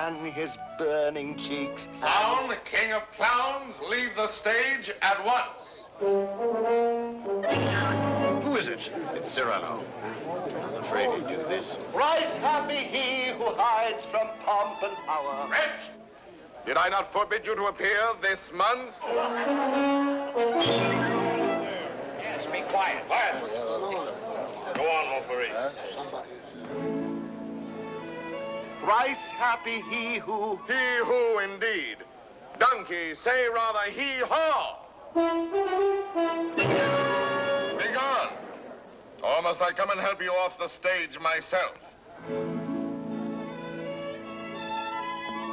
fan his burning cheeks. Clown, king of clowns, leave the stage at once. Who is it? It's Cyrano. I was afraid he'd do this. Thrice happy he who hides from pomp and power. Wretch! Did I not forbid you to appear this month? Yes, be quiet. Quiet. Go on, Montferrat. Thrice happy he who... He who, indeed. Donkey, say rather he-haw. Begone. Or must I come and help you off the stage myself?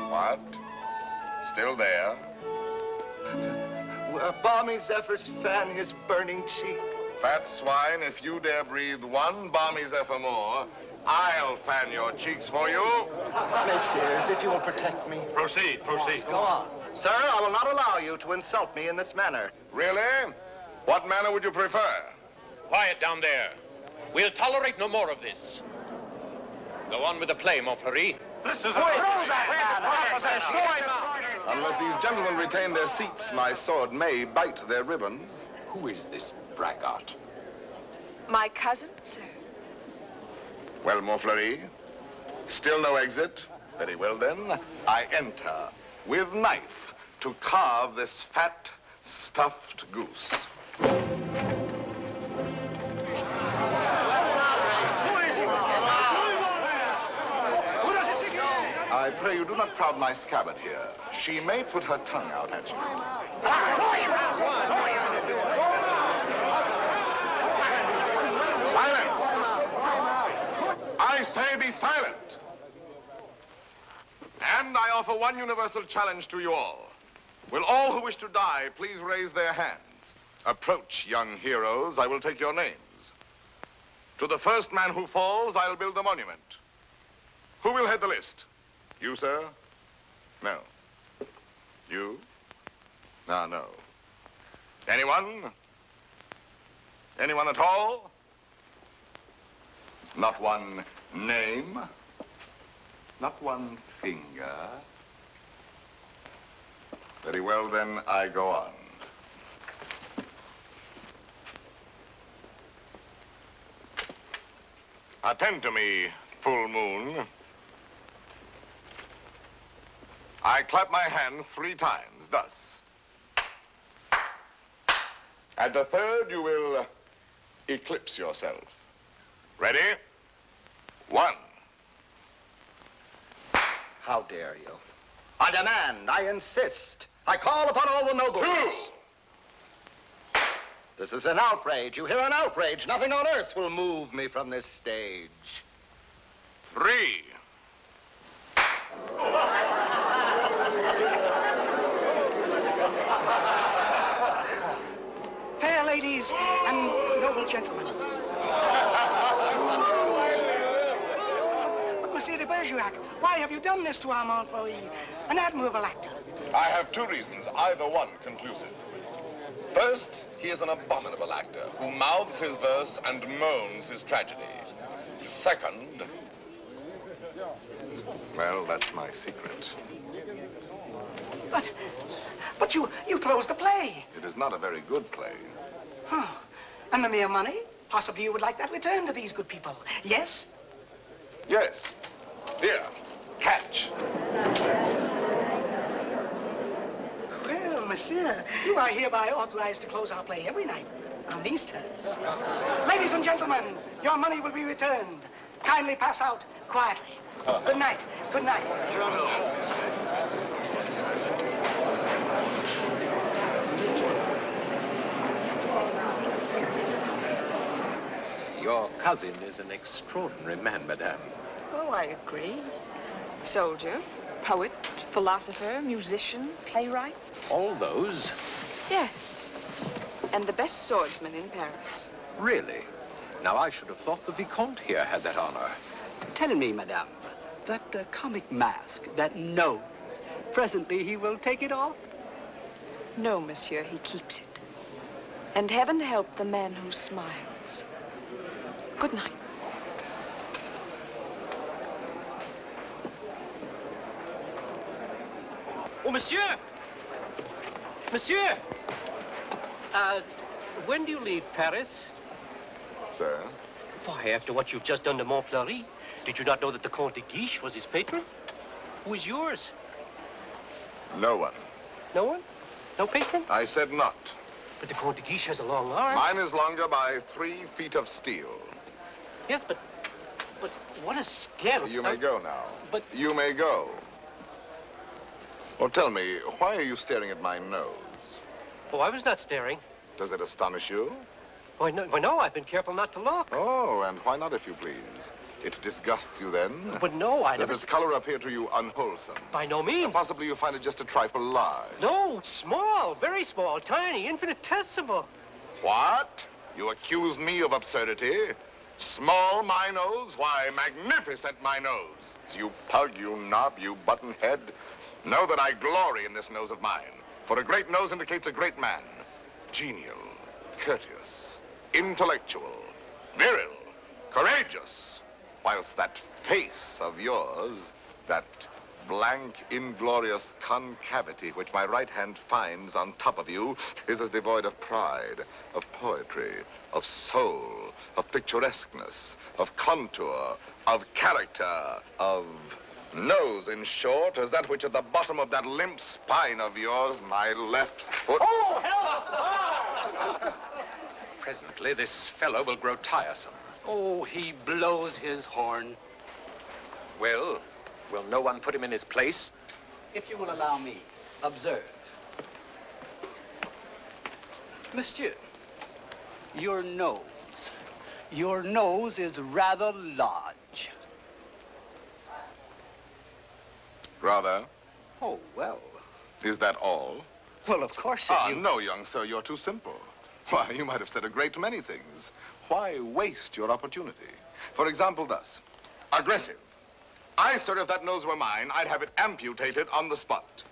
What? Still there? Where balmy zephyrs fan his burning cheek. Fat swine, if you dare breathe one balmy zephyr more, I'll fan your cheeks for you. Messieurs, if you will protect me. Proceed, proceed. Go on. Sir, I will not allow you to insult me in this manner. Really? What manner would you prefer? Quiet down there. We'll tolerate no more of this. Go on with the play, Montferrat. This is Unless these gentlemen retain their seats, my sword may bite their ribbons. Who is this braggart? My cousin, sir. Well, Montferrat, still no exit? Very well, then. I enter with knife to carve this fat, stuffed goose. I pray you do not crowd my scabbard here. She may put her tongue out at you. Silence! I say be silent. And I offer one universal challenge to you all. Will all who wish to die please raise their hands? Approach, young heroes. I will take your names. To the first man who falls, I'll build a monument. Who will head the list? You, sir? No. You? No. Anyone? Anyone at all? Not one name? Not one finger? Very well, then, I go on. Attend to me, full moon. I clap my hands 3 times, thus. At the third, you will eclipse yourself. Ready? 1. How dare you? I demand, I insist. I call upon all the nobles. 2. This is an outrage. You hear, an outrage. Nothing on earth will move me from this stage. 3. Fair ladies and noble gentlemen. But, Monsieur de Bergerac, why have you done this to our Montferrat, an admirable actor? I have 2 reasons, either one conclusive. First, he is an abominable actor who mouths his verse and moans his tragedy. Second, well, that's my secret. But you closed the play. It is not a very good play. Huh. And the mere money? Possibly you would like that returned to these good people. Yes? Yes. Here, catch. Well, monsieur, you are hereby authorized to close our play every night on these terms. Ladies and gentlemen, your money will be returned. Kindly pass out quietly. Good night. Good night. Your cousin is an extraordinary man, madame. Oh, I agree. Soldier, poet, philosopher, musician, playwright. All those? Yes. And the best swordsman in Paris. Really? Now, I should have thought the Vicomte here had that honor. Tell me, madame, that comic mask, that nose, presently he will take it off? No, monsieur, he keeps it. And heaven help the man who smiles. Good night. Oh, monsieur! Monsieur! When do you leave Paris? Sir? Why, after what you've just done to Montfleury, did you not know that the Comte de Guiche was his patron? Who is yours? No one. No one? No patron? I said not. But the Comte de Guiche has a long arm. Mine is longer by 3 feet of steel. Yes, but what a scandal. You may go now. But... You may go. Well, tell me, why are you staring at my nose? Oh, I was not staring. Does it astonish you? Why, no, I've been careful not to look. Oh, and why not, if you please? It disgusts you, then? But no, I never... Does its color appear to you unwholesome? By no means. Possibly you find it just a trifle large. No, small, very small, tiny, infinitesimal. What? You accuse me of absurdity? Small, my nose? Why, magnificent, my nose. You pug, you knob, you button head. Know that I glory in this nose of mine. For a great nose indicates a great man. Genial, courteous, intellectual, viril, courageous. Whilst that face of yours, that blank, inglorious concavity which my right hand finds on top of you, is as devoid of pride, of poetry, of soul, of picturesqueness, of contour, of character, of nose, in short, as that which at the bottom of that limp spine of yours, my left foot... Oh, help! Presently, this fellow will grow tiresome. Oh, he blows his horn. Well, will no one put him in his place? If you will allow me, observe. Monsieur, your nose. Your nose is rather large. Rather? Oh, well. Is that all? Well, of course, No, young sir, you're too simple. Why, you might have said a great many things. Why waste your opportunity? For example, thus. Aggressive. Sir, if that nose were mine, I'd have it amputated on the spot.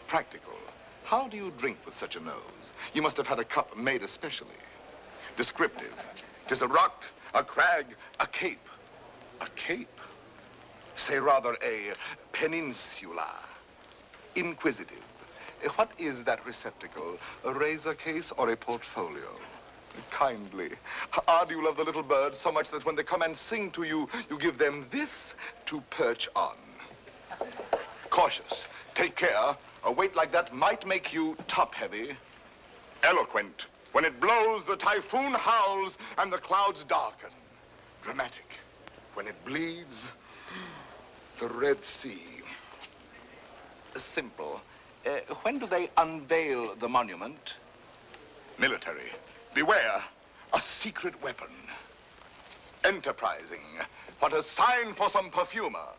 Practical. How do you drink with such a nose? You must have had a cup made especially. Descriptive. 'Tis a rock, a crag, a cape. A cape? Say rather a peninsula. Inquisitive. What is that receptacle? A razor case or a portfolio? Kindly. Do you love the little birds so much that when they come and sing to you, you give them this to perch on? Cautious. Take care. A weight like that might make you top-heavy. Eloquent. When it blows, the typhoon howls and the clouds darken. Dramatic. When it bleeds, the Red Sea. Simple. When do they unveil the monument? Military. Beware. A secret weapon. Enterprising. What a sign for some perfumer.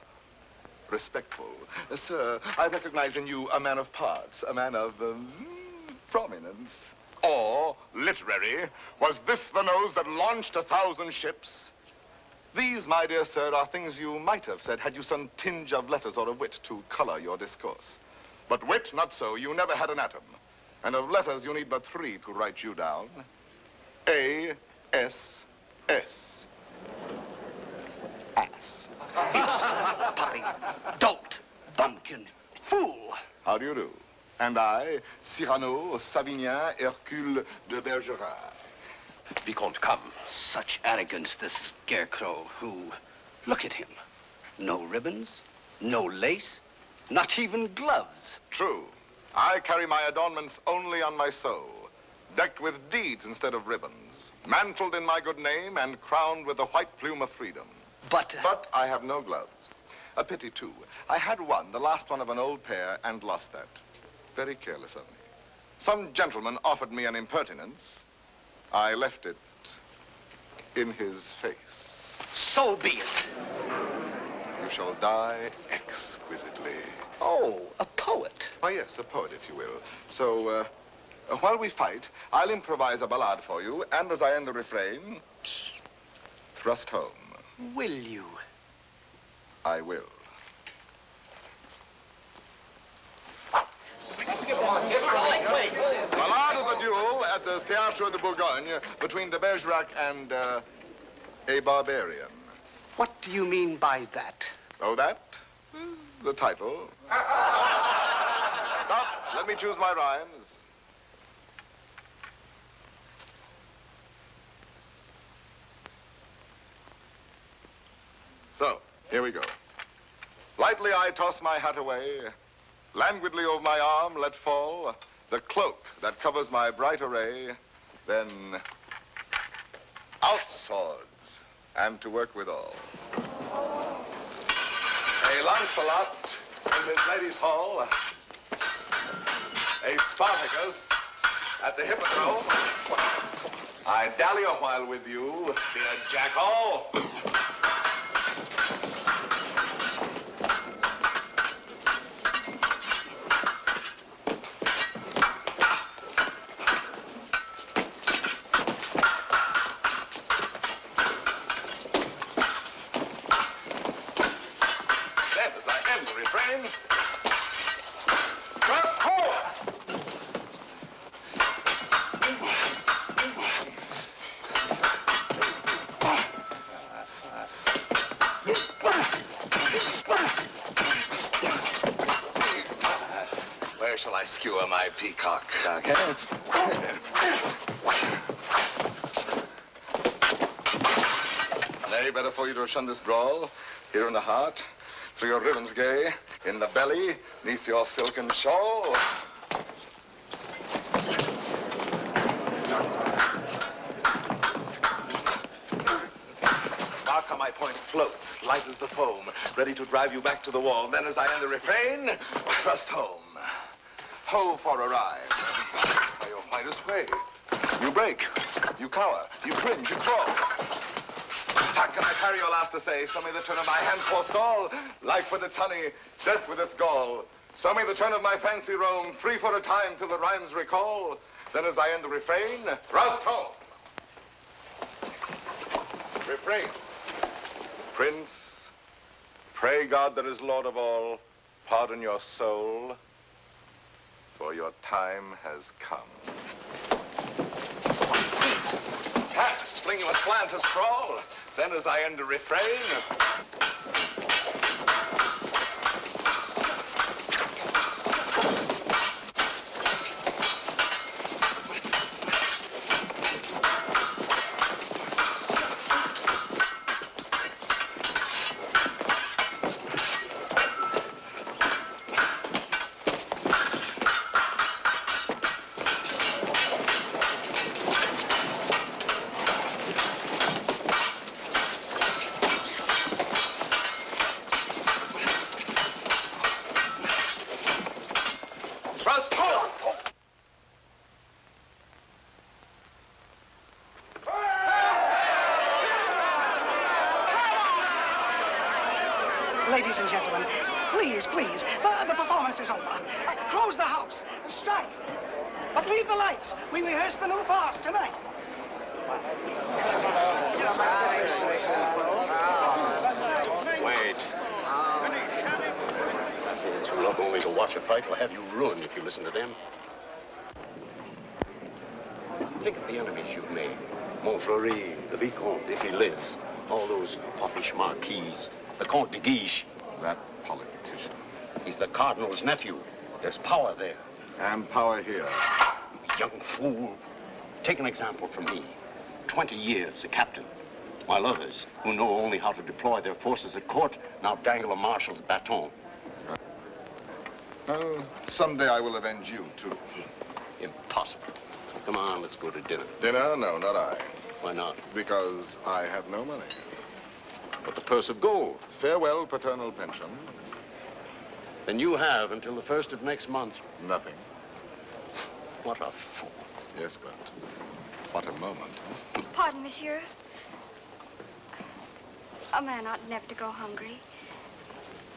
Respectful. Sir, I recognize in you a man of parts, a man of prominence. Or, literary, was this the nose that launched 1,000 ships? These, my dear sir, are things you might have said had you some tinge of letters or of wit to color your discourse. But wit, not so. You never had an atom. And of letters, you need but 3 to write you down. A-S-S. Ass. Puppy, dolt, bumpkin, fool. How do you do? And I, Cyrano, Savinien, Hercule de Bergerac. Vicomte, come. Such arrogance, this scarecrow who... Look at him. No ribbons, no lace, not even gloves. True. I carry my adornments only on my soul, decked with deeds instead of ribbons, mantled in my good name and crowned with the white plume of freedom. But I have no gloves. A pity, too. I had one, the last one of an old pair, and lost that. Very careless of me. Some gentleman offered me an impertinence. I left it in his face. So be it. You shall die exquisitely. Oh, a poet. Why, yes, a poet, if you will. So, while we fight, I'll improvise a ballade for you, and as I end the refrain, thrust home. Will you? I will. Ballade of the duel at the Théâtre de Bourgogne between de Bergerac and a barbarian. What do you mean by that? Oh, that? The title. let me choose my rhymes. So, here we go. Lightly I toss my hat away, languidly over my arm let fall the cloak that covers my bright array, then out swords, and to work withal. A Lancelot in his lady's hall, a Spartacus at the hippodrome. I dally a while with you, dear jackal. Where shall I skewer my peacock? Nay, better for you to shun this brawl. Here in the heart, through your ribbons gay, in the belly, neath your silken shawl. Mark how my point floats, light as the foam, ready to drive you back to the wall. Then as I end the refrain, thrust home. Ho for a ride. By your finest way. You break, you cower, you cringe, you crawl. How can I carry your last essay? Show me the turn of my hand forestall. Life with its honey, death with its gall. Show me the turn of my fancy roam, free for a time till the rhymes recall. Then as I end the refrain, thrust home. Refrain. Prince, pray God that is Lord of all, pardon your soul, for your time has come. Pass, fling you aslant as crawl. Then as I end the refrain, thrust home. Ladies and gentlemen, please, please, the performance is over. Close the house. Strike. But leave the lights. We rehearse the new farce tonight. Wait. Fools will not only to watch a fight, will have you ruined if you listen to them. Think of the enemies you've made. Montfleury, the Vicomte, if he lives. All those foppish marquises. The Comte de Guiche. That politician. He's the Cardinal's nephew. There's power there. And power here. Young fool. Take an example from me. 20 years a captain. While others, who know only how to deploy their forces at court, now dangle a marshal's baton. Someday I will avenge you, too. Impossible. Come on, let's go to dinner. Dinner? No, not I. Why not? Because I have no money. But the purse of gold. Farewell, paternal pension. Then you have until the 1st of next month. Nothing. What a fool. Yes, but what a moment. Pardon, monsieur. A man ought never to go hungry.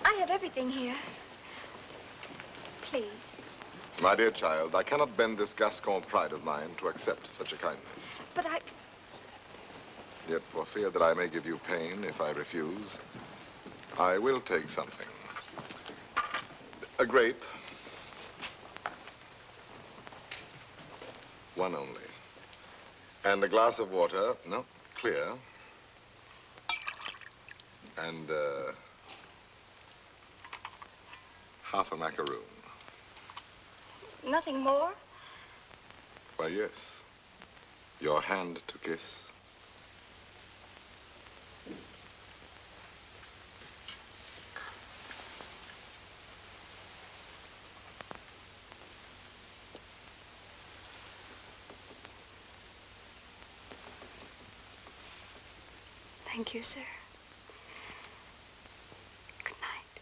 I have everything here. Please. My dear child, I cannot bend this Gascon pride of mine to accept such a kindness. But I... Yet for fear that I may give you pain if I refuse, I will take something. A grape. One only. And a glass of water, no, clear. And, half a macaroon. Nothing more? Why, yes. Your hand to kiss. Thank you, sir. Good night.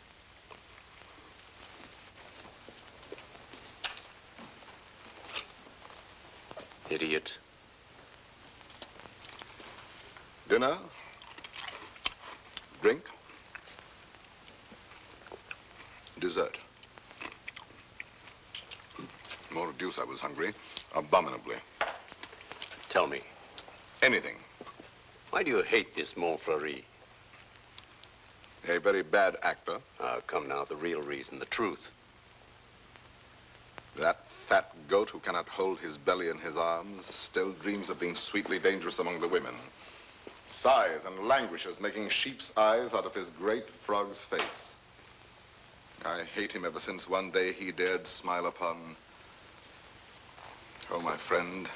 Idiot. Dinner? Drink? Dessert? More deuce, I was hungry. Abominably. Tell me, Anything. why do you hate this Montfleury? A very bad actor. Come now, the real reason, the truth. That fat goat who cannot hold his belly in his arms still dreams of being sweetly dangerous among the women. Sighs and languishes, making sheep's eyes out of his great frog's face. I hate him ever since one day he dared smile upon... Oh, my friend,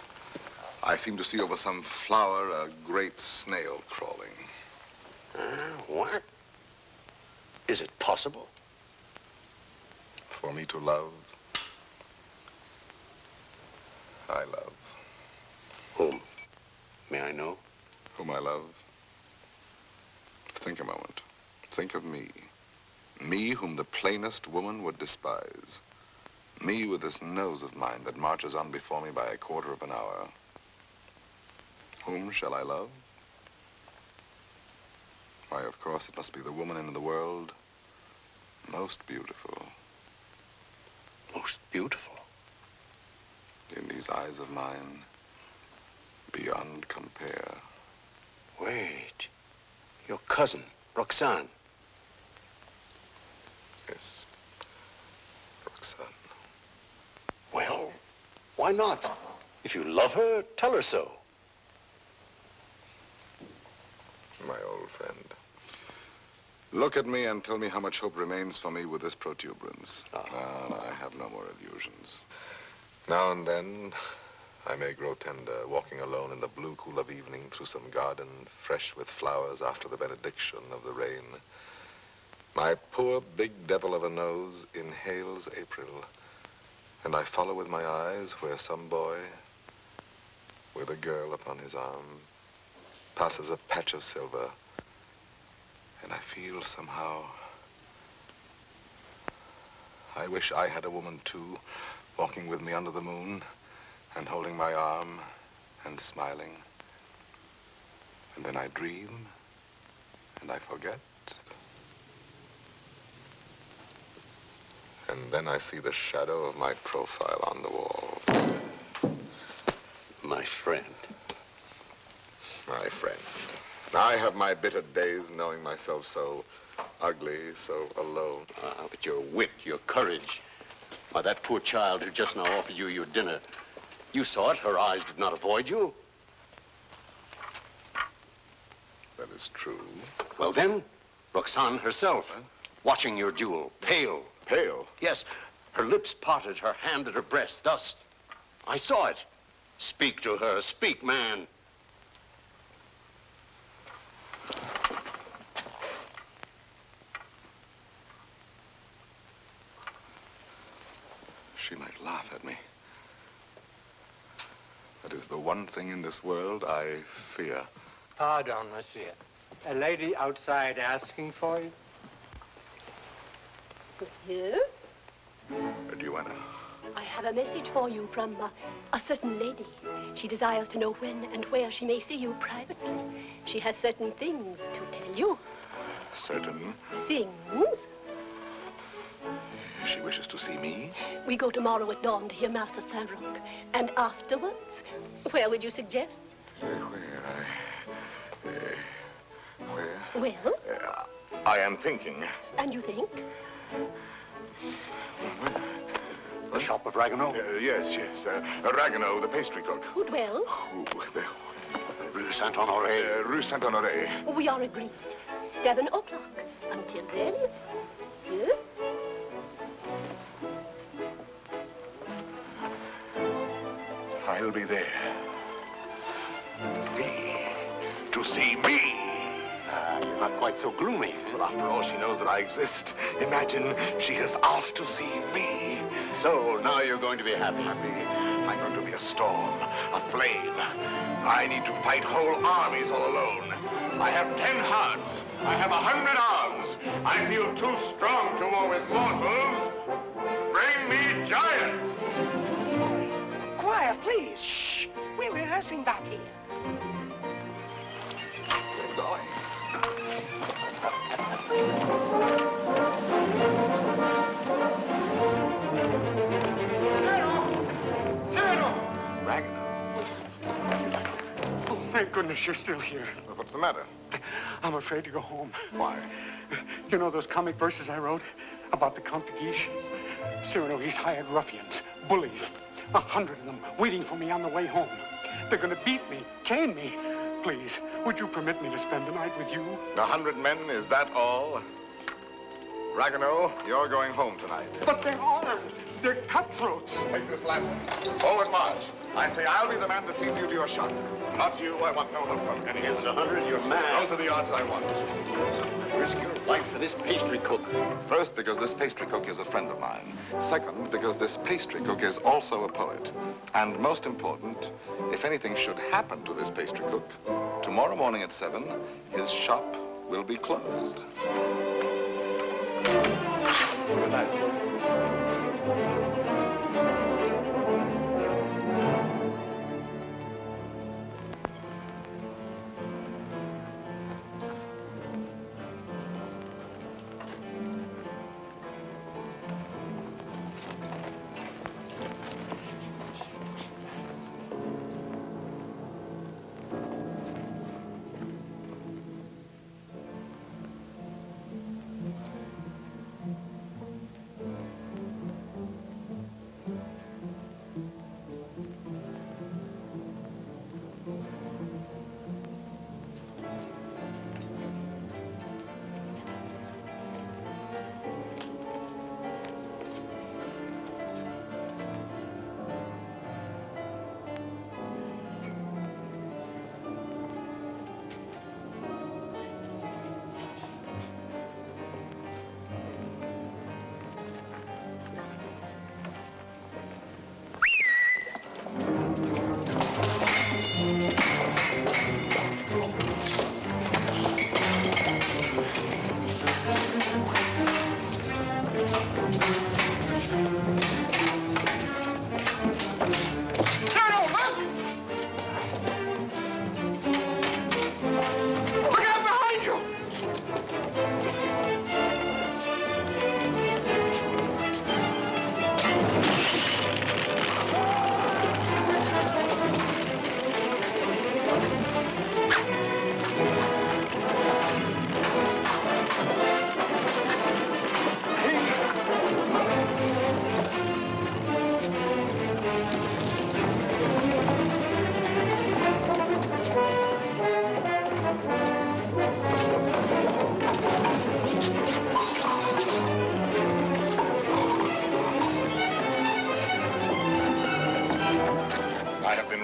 I seem to see over some flower a great snail crawling. What? Is it possible? For me to love, I love. Whom? May I know? Whom I love? Think a moment. Think of me. Me whom the plainest woman would despise. Me with this nose of mine that marches on before me by a quarter of an hour. Whom shall I love? Why, of course, it must be the woman in the world most beautiful. Most beautiful? In these eyes of mine, beyond compare. Wait. Your cousin, Roxane. Yes, Roxane. Well, why not? If you love her, tell her so. My old friend. Look at me and tell me how much hope remains for me with this protuberance. And I have no more illusions. Now and then, I may grow tender, walking alone in the blue cool of evening through some garden fresh with flowers after the benediction of the rain. My poor big devil of a nose inhales April, and I follow with my eyes where some boy, with a girl upon his arm, passes a patch of silver, and I feel somehow, I wish I had a woman too, walking with me under the moon, and holding my arm, and smiling. And then I dream, and I forget. And then I see the shadow of my profile on the wall. My friend. My friend. I have my bitter days knowing myself so ugly, so alone. But your wit, your courage. Why, that poor child who just now offered you your dinner, you saw it. Her eyes did not avoid you. That is true. Well, then, Roxane herself, watching your duel, pale. Pale? Yes, her lips parted, her hand at her breast, thus. I saw it. Speak to her. Speak, man. She might laugh at me. That is the one thing in this world I fear. Pardon, monsieur. A lady outside asking for you? Monsieur, A duenna. I have a message for you from a certain lady. She desires to know when and where she may see you privately. She has certain things to tell you. Certain. Things? She wishes to see me? We go tomorrow at dawn to hear Mass at Saint-Roch. And afterwards, where would you suggest? Where? Well? I am thinking. And you think? The shop of Ragueneau? Yes. Ragueneau, the pastry cook. Who dwells? Rue Saint-Honoré. Rue Saint-Honoré. We are agreed. 7 o'clock. Until then, monsieur. I'll be there. Me. To see me. You're not quite so gloomy. But after all, she knows that I exist. Imagine she has asked to see me. So, now you're going to be happy. I'm going to be a storm, a flame. I need to fight whole armies all alone. I have 10 hearts. I have 100 arms. I feel too strong to war with mortals. Bring me giants. Quiet, please. Shh. We're rehearsing back here. We're going. Cyrano! Ragnar. Oh, thank goodness you're still here. Well, what's the matter? I'm afraid to go home. Why? You know those comic verses I wrote about the Count de Guiche? Cyrano, he's hired ruffians, bullies, 100 of them waiting for me on the way home. They're going to beat me, chain me. Please, would you permit me to spend the night with you? 100 men, is that all? Ragnar, you're going home tonight. But they're armed. They're cutthroats. Take this lantern. Forward march. I say I'll be the man that sees you to your shot. Not you. I want no help from any of Here's you. 100, you're mad. Those are the odds I want. Risk your life for this pastry cook. First, because this pastry cook is a friend of mine. Second, because this pastry cook is also a poet. And most important, if anything should happen to this pastry cook, tomorrow morning at 7, his shop will be closed. Good night.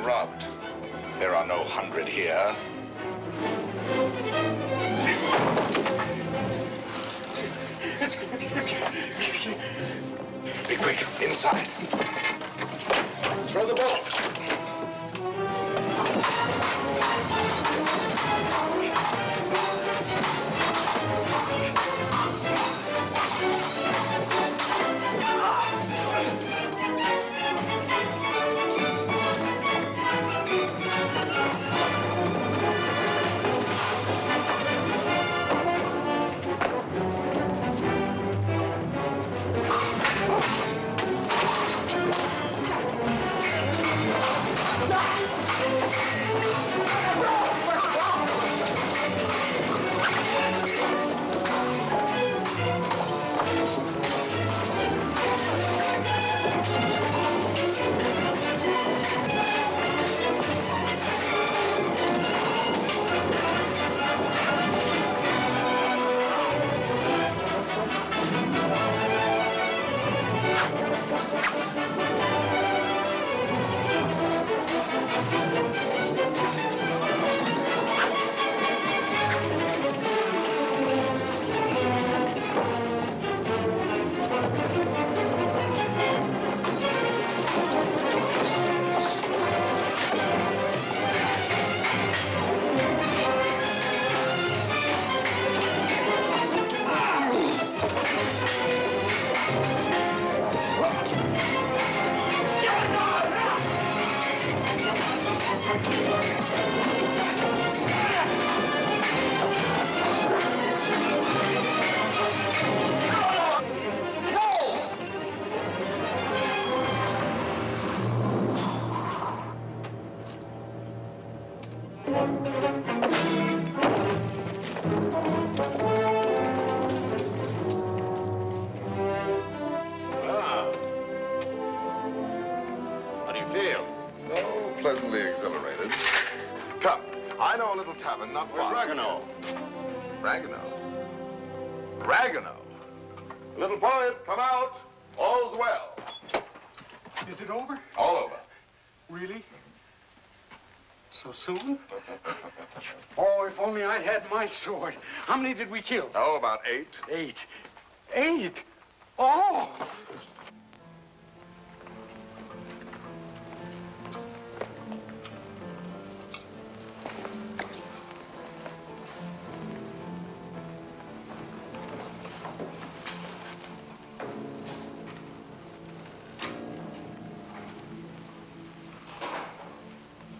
Robbed. There are no 100 here. Be quick, inside. Throw the bolt. How do you feel? Oh, pleasantly exhilarated. Come, I know a little tavern not far. Where's Ragueneau? Ragueneau? Ragueneau? Little poet, come out. All's well. Is it over? All over. Really? So soon? Oh, if only I'd had my sword. How many did we kill? Oh, about 8. 8. 8? Oh!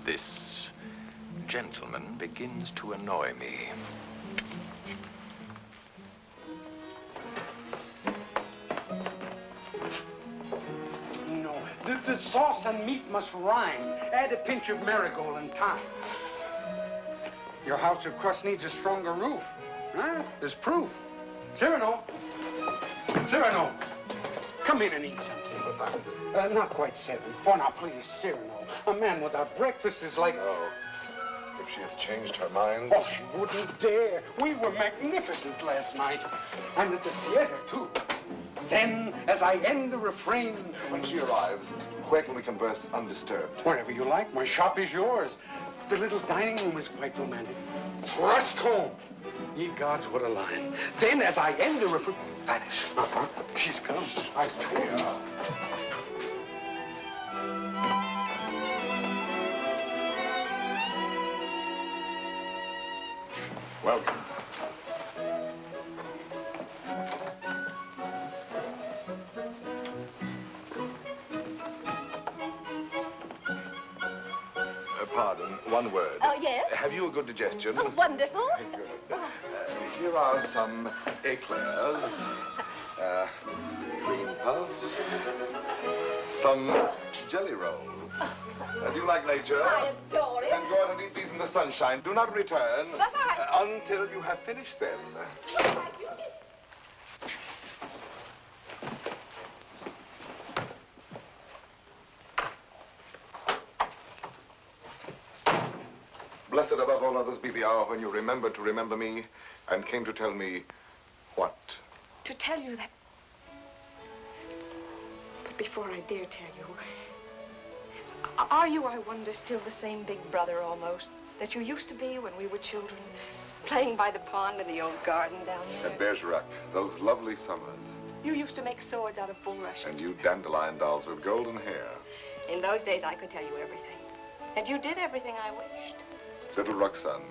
This gentleman begins to annoy me. No, the sauce and meat must rhyme. Add a pinch of marigold and thyme. Your house of crust needs a stronger roof. Huh? There's proof. Cyrano! Cyrano! Come in and eat something. Not quite 7. Oh, now, please, Cyrano. A man without breakfast is like... Oh, if she has changed her mind. Oh, she wouldn't dare. We were magnificent last night. And at the theater, too. Then, as I end the refrain... When she arrives, where can we converse undisturbed? Wherever you like. My shop is yours. The little dining room is quite romantic. Thrust home. Ye gods, what a line. Then, as I end the refrain... Vanish. She's come. I told you. Welcome. Pardon, one word. Oh, yes? Have you a good digestion? Oh, wonderful. Good. Here are some eclairs, cream puffs, some jelly rolls. Do you like nature? I adore it. Then go out and eat these in the sunshine. Do not return until you have finished them. Blessed above all others be the hour when you remembered to remember me and came to tell me what? To tell you that... But before I dare tell you, are you, I wonder, still the same big brother almost that you used to be when we were children, playing by the pond in the old garden down there? At Bergerac, those lovely summers. You used to make swords out of bulrushes. And you dandelion dolls with golden hair. In those days, I could tell you everything. And you did everything I wished. Little Roxanne,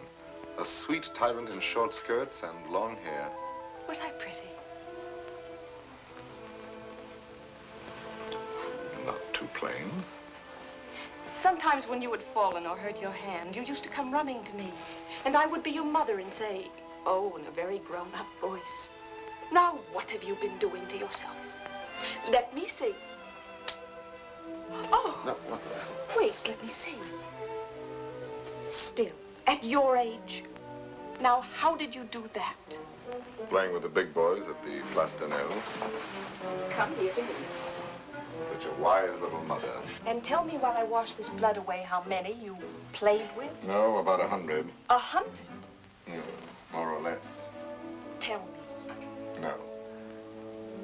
a sweet tyrant in short skirts and long hair. Was I pretty? Not too plain. Sometimes when you had fallen or hurt your hand, you used to come running to me. And I would be your mother and say, oh, in a very grown-up voice, now what have you been doing to yourself? Let me see. Oh, No, not that. wait, let me see. Still, at your age. Now, how did you do that? Playing with the big boys at the Place d'Anel. Come here to me. Such a wise little mother. And tell me while I wash this blood away how many you played with. No, about 100. 100? More or less. Tell me. No.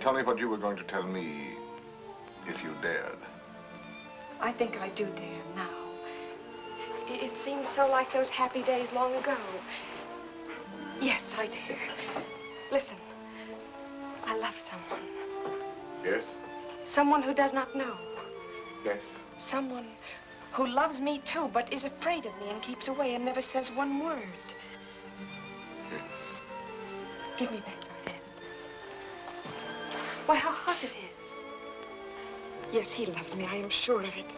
Tell me what you were going to tell me if you dared. I think I do dare now. It seems so like those happy days long ago. Yes, I dare. Listen, I love someone. Yes? Someone who does not know. Yes. Someone who loves me too, but is afraid of me and keeps away and never says one word. Yes. Give me back your hand. Why, how hot it is. Yes, he loves me, I am sure of it.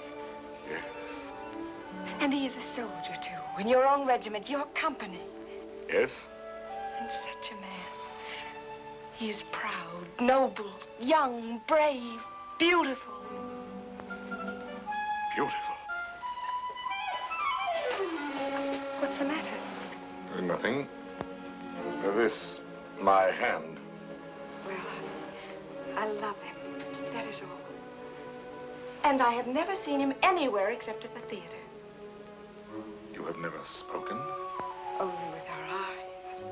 Yes. And he is a soldier, too, in your own regiment, your company. Yes? And such a man. He is proud, noble, young, brave, beautiful. Beautiful. What's the matter? Nothing. This, my hand. Well, I love him. That is all. And I have never seen him anywhere except at the theater. You have never spoken? Only with our eyes.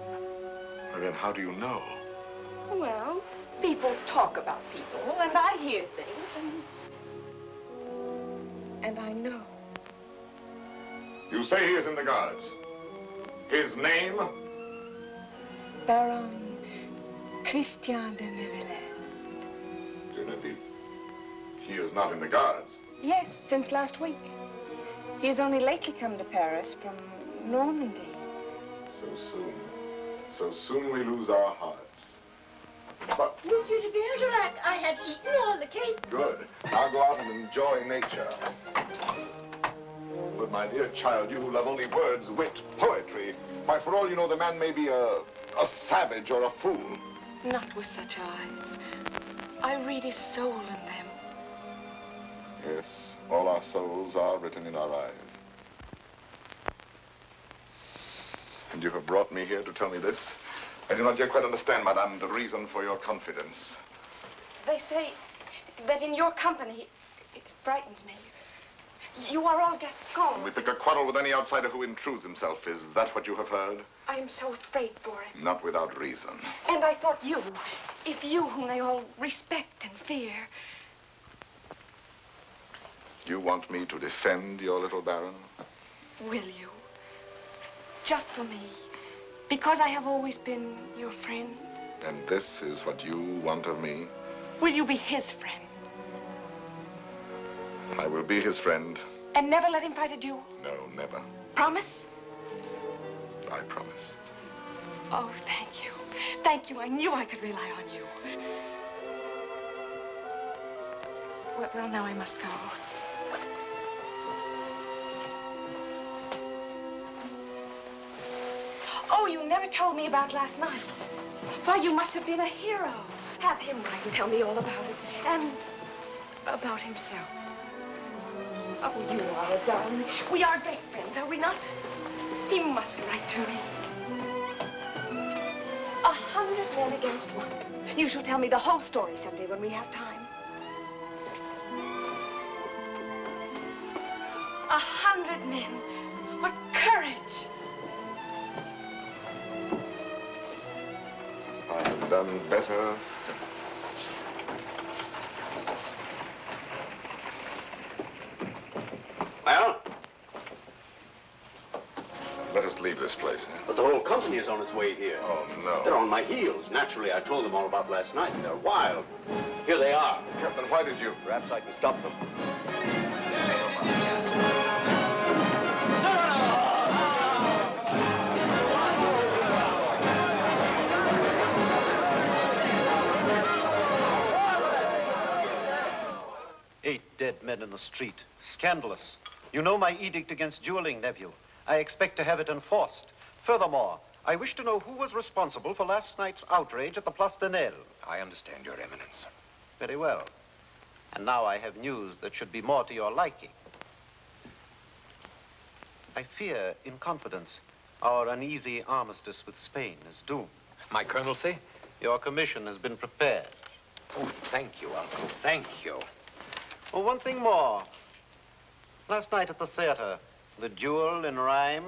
Well, then how do you know? Well, people talk about people, and I hear things, and I know. You say he is in the Guards. His name? Baron Christian de Neuvillette. He is not in the Guards. Yes, since last week. He has only lately come to Paris from Normandy. So soon. So soon we lose our hearts. But Monsieur de Bergerac, I have eaten all the cake. good. Now go out and enjoy nature. But my dear child, you who love only words, wit, poetry, why, for all you know, the man may be a savage or a fool. Not with such eyes. I read his soul in them. Yes, all our souls are written in our eyes. And you have brought me here to tell me this? I do not yet quite understand, madame, the reason for your confidence. They say that in your company, it frightens me. You are all Gascons. We pick a quarrel with any outsider who intrudes himself. Is that what you have heard? I am so afraid for him. Not without reason. And I thought you, if you whom they all respect and fear. You want me to defend your little baron? Will you? Just for me. Because I have always been your friend. And this is what you want of me? Will you be his friend? I will be his friend. And never let him fight a duel? No, never. Promise? I promise. Oh, thank you. Thank you. I knew I could rely on you. Well, now I must go. Oh, you never told me about last night. Why, you must have been a hero. Have him write and tell me all about it. And about himself. Oh, you are a darling. We are great friends, are we not? He must write to me. 100 men against one. You shall tell me the whole story someday when we have time. 100 men. What courage! I have done better since. Well? Let us leave this place, eh? But the whole company is on its way here. Oh, no. They're on my heels. Naturally, I told them all about last night. They're wild. Here they are. Captain, why did you? Perhaps I can stop them. Dead men in the street. Scandalous. You know my edict against dueling, nephew. I expect to have it enforced. Furthermore, I wish to know who was responsible for last night's outrage at the Place de Nel. I understand, Your Eminence. Very well. And now I have news that should be more to your liking. I fear, in confidence, our uneasy armistice with Spain is doomed. My colonelcy? Your commission has been prepared. Oh, thank you, Uncle. Thank you. Oh, one thing more. Last night at the theater, the duel in rhyme,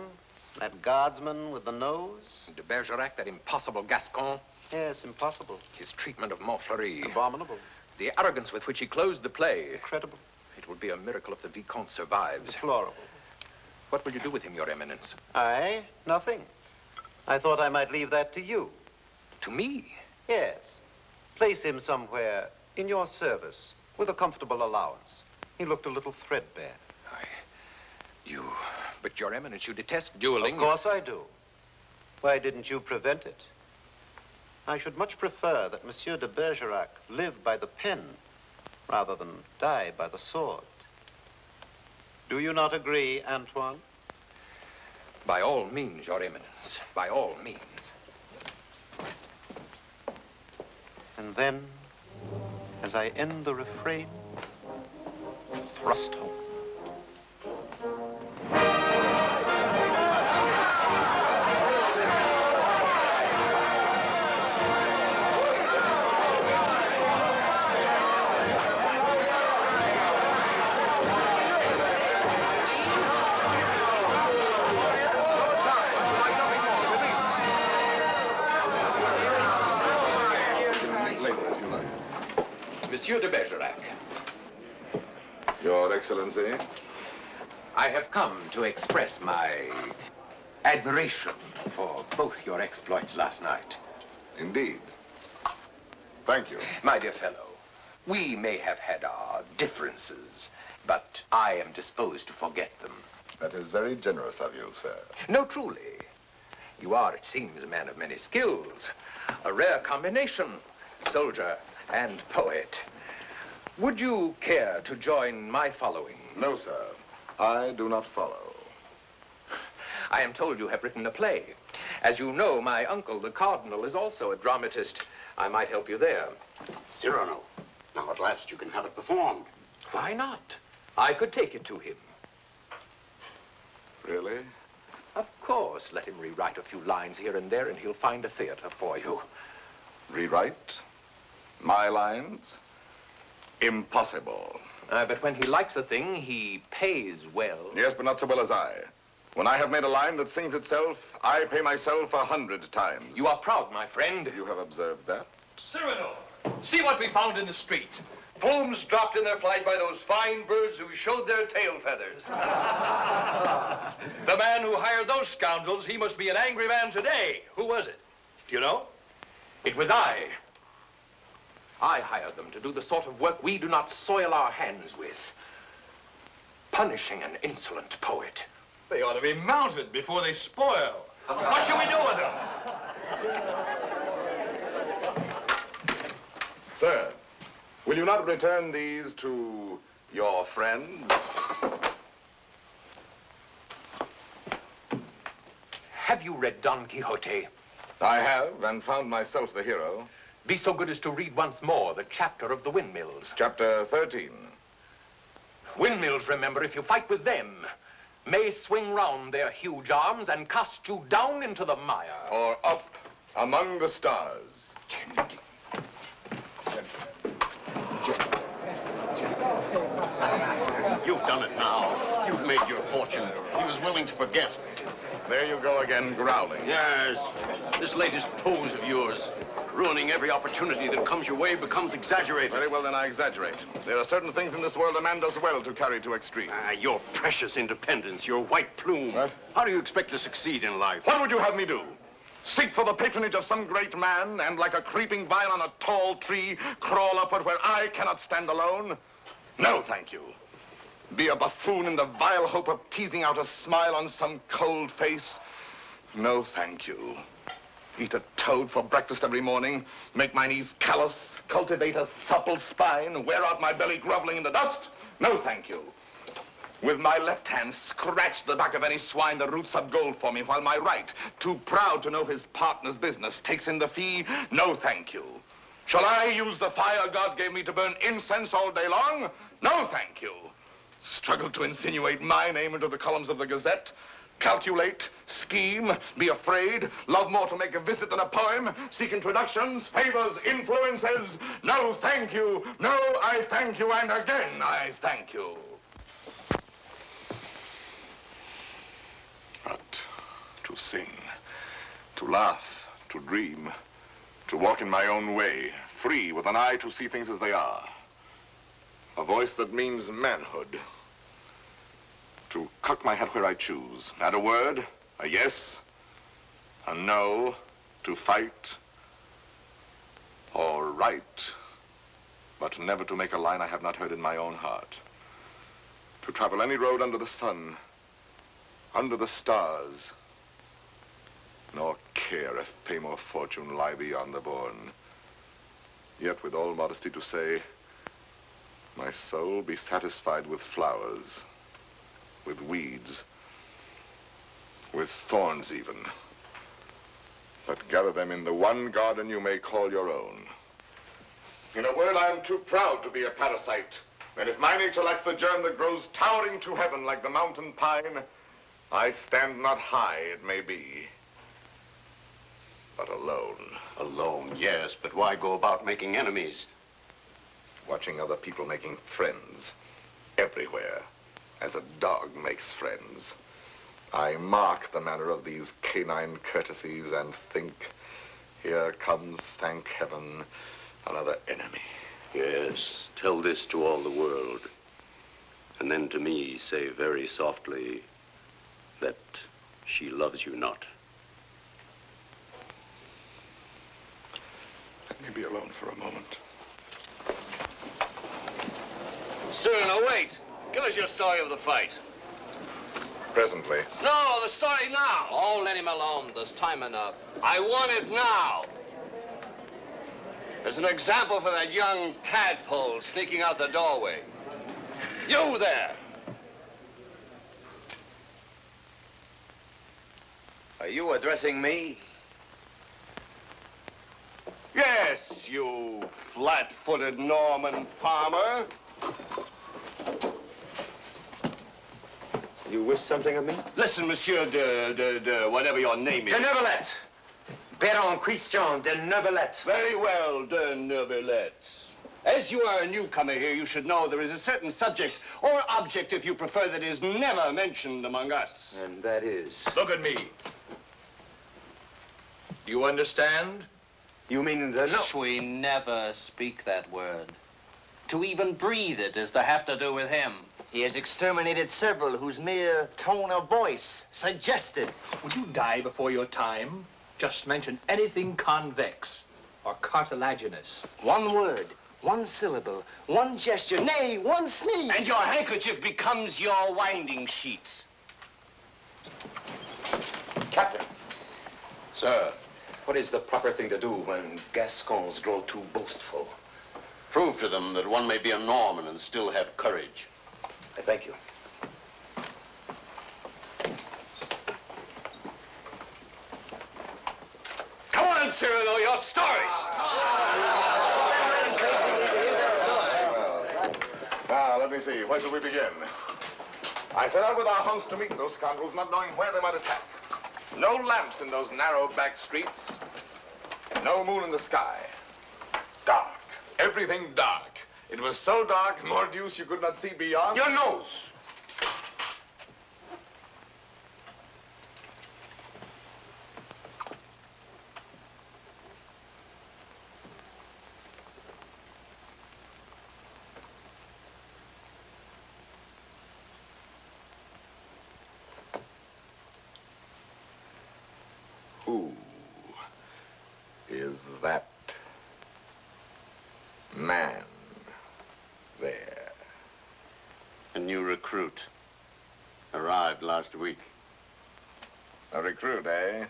that guardsman with the nose. De Bergerac, that impossible Gascon. Yes, impossible. His treatment of Montfleury. Abominable. The arrogance with which he closed the play. Incredible. It would be a miracle if the Vicomte survives. Deplorable. What will you do with him, Your Eminence? I? Nothing. I thought I might leave that to you. To me? Yes. Place him somewhere in your service with a comfortable allowance. He looked a little threadbare. But Your Eminence, you detest dueling. Of course I do. Why didn't you prevent it? I should much prefer that Monsieur de Bergerac live by the pen rather than die by the sword. Do you not agree, Antoine? By all means, Your Eminence. By all means. And then, as I end the refrain, thrust home. Monsieur de Bergerac. Your Excellency. I have come to express my admiration for both your exploits last night. Indeed. Thank you. My dear fellow, we may have had our differences, but I am disposed to forget them. That is very generous of you, sir. No, truly. You are, it seems, a man of many skills. A rare combination, soldier and poet. Would you care to join my following? No, sir. I do not follow. I am told you have written a play. As you know, my uncle, the Cardinal, is also a dramatist. I might help you there. Cyrano, now at last you can have it performed. Why not? I could take it to him. Really? Of course. Let him rewrite a few lines here and there, and he'll find a theater for you. Rewrite? My lines? Impossible. But when he likes a thing, he pays well. Yes, but not so well as I. When I have made a line that sings itself, I pay myself 100 times. You are proud, my friend. You have observed that? Cyrano, see what we found in the street. Plumes dropped in their flight by those fine birds who showed their tail feathers. The man who hired those scoundrels, he must be an angry man today. Who was it? Do you know? It was I. I hired them to do the sort of work we do not soil our hands with. Punishing an insolent poet. They ought to be mounted before they spoil. What shall we do with them? Sir, will you not return these to your friends? Have you read Don Quixote? I have, and found myself the hero. Be so good as to read once more the chapter of the windmills. Chapter 13. Windmills, remember, if you fight with them, may swing round their huge arms and cast you down into the mire. Or up among the stars. You've done it now. You've made your fortune. He was willing to forget. There you go again, growling. Yes. This latest pose of yours, ruining every opportunity that comes your way, becomes exaggerated. Very well, then I exaggerate. There are certain things in this world a man does well to carry to extreme. Your precious independence, your white plume. What? How do you expect to succeed in life? What would you have me do? Seek for the patronage of some great man and, like a creeping vine on a tall tree, crawl upward where I cannot stand alone? No, thank you. Be a buffoon in the vile hope of teasing out a smile on some cold face? No, thank you. Eat a toad for breakfast every morning, make my knees callous, cultivate a supple spine, wear out my belly groveling in the dust? No, thank you. With my left hand, scratch the back of any swine that roots up gold for me, while my right, too proud to know his partner's business, takes in the fee? No, thank you. Shall I use the fire God gave me to burn incense all day long? No, thank you. Struggle to insinuate my name into the columns of the Gazette? Calculate, scheme, be afraid, love more to make a visit than a poem, seek introductions, favors, influences? No, thank you. No, I thank you, and again I thank you. But to sing, to laugh, to dream, to walk in my own way, free, with an eye to see things as they are. A voice that means manhood. To cock my head where I choose. Add a word, a yes, a no, to fight or write, but never to make a line I have not heard in my own heart. To travel any road under the sun, under the stars, nor care if fame or fortune lie beyond the bourne. Yet with all modesty to say, my soul be satisfied with flowers, with weeds, with thorns even, but gather them in the one garden you may call your own. In a word, I am too proud to be a parasite, and if my nature lacks the germ that grows towering to heaven like the mountain pine, I stand not high, it may be, but alone. Alone, yes, but why go about making enemies? Watching other people making friends everywhere, as a dog makes friends. I mark the manner of these canine courtesies and think, here comes, thank heaven, another enemy. Yes, tell this to all the world. And then to me say very softly that she loves you not. Let me be alone for a moment. Cyrano, wait. Give us your story of the fight. Presently. No, the story now. Oh, let him alone. There's time enough. I want it now. As an example for that young tadpole sneaking out the doorway. You there. Are you addressing me? Yes, you flat-footed Norman farmer. You wish something of me? Listen, Monsieur de whatever your name is. De Neuvillette. Baron Christian de Neuvillette. Very well, de Neuvillette. As you are a newcomer here, you should know there is a certain subject, or object, if you prefer, that is never mentioned among us. And that is? Look at me. Do you understand? You mean the no? We never speak that word. To even breathe it is to have to do with him. He has exterminated several whose mere tone of voice suggested. Would you die before your time? Just mention anything convex or cartilaginous. One word, one syllable, one gesture, nay, one sneeze. And your handkerchief becomes your winding sheet. Captain. Sir. What is the proper thing to do when Gascons grow too boastful? Prove to them that one may be a Norman and still have courage. I thank you. Come on, Cyrano, your story. Now, let me see. Where shall we begin? I set out with our host to meet those scoundrels, not knowing where they might attack. No lamps in those narrow back streets. No moon in the sky. Dark. Everything dark. It was so dark, mordius, you could not see beyond. Your nose! Who is that man there? A new recruit. Arrived last week. A recruit, eh?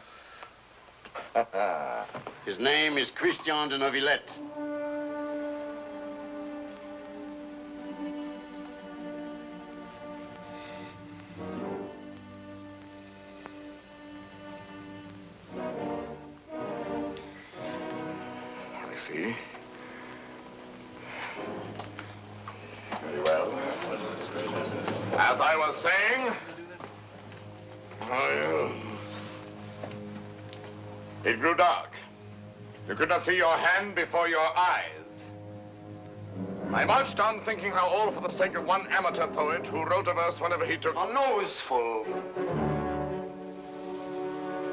His name is Christian de Neuvillette. I see. Very well. As I was saying, it grew dark. You could not see your hand before your eyes. I marched on thinking how all for the sake of one amateur poet who wrote a verse whenever he took a noseful.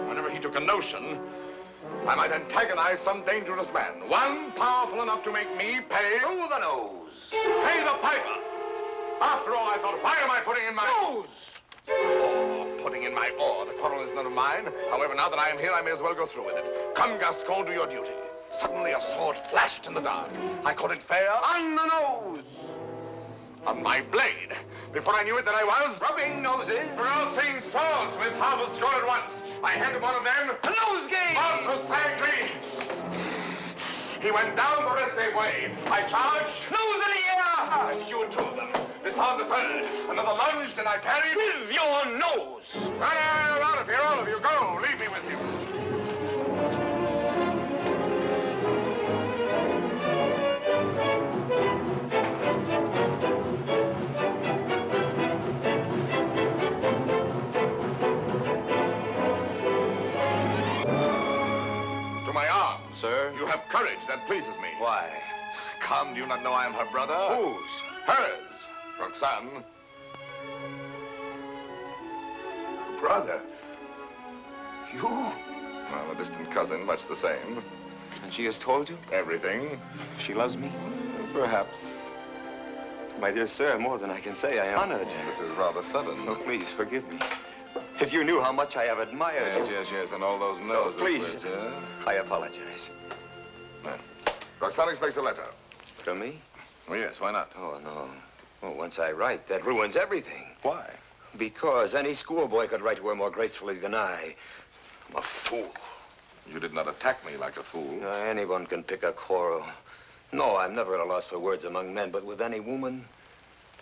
Whenever he took a notion, I might antagonize some dangerous man. One powerful enough to make me pay through the nose. Pay the piper. After all, I thought, why am I putting in my nose? Oh, putting in my oar. The quarrel is none of mine. However, now that I am here, I may as well go through with it. Come, Gascon, do your duty. Suddenly a sword flashed in the dark. I caught it fair on the nose. On my blade. Before I knew it, that I was rubbing noses. Rousing swords with half a score at once. I handed one of them a nosegay. Precisely. He went down the rest they way. I charged. Nose in the air. I secured two of them. Disarmed the third. Another lunge, then I parried with your nose. Well, out of here, all of you. Go. Leave me with you. To my arms. Sir? You have courage. That pleases me. Why? Come, do you not know I am her brother? Whose? Hers. Roxanne. Brother. You? Well, a distant cousin, much the same. And she has told you? Everything. She loves me? Perhaps. My dear sir, more than I can say, I am honored. This is rather sudden. Oh, please forgive me. If you knew how much I have admired you. Yes, and all those noses. Oh, please. Which, I apologize. Roxanne expects a letter. From me? Oh, yes, why not? Oh, no. Oh, once I write, that ruins everything. Why? Because any schoolboy could write to her more gracefully than I. I'm a fool. You did not attack me like a fool. Anyone can pick a quarrel. No, I'm never at a loss for words among men, but with any woman,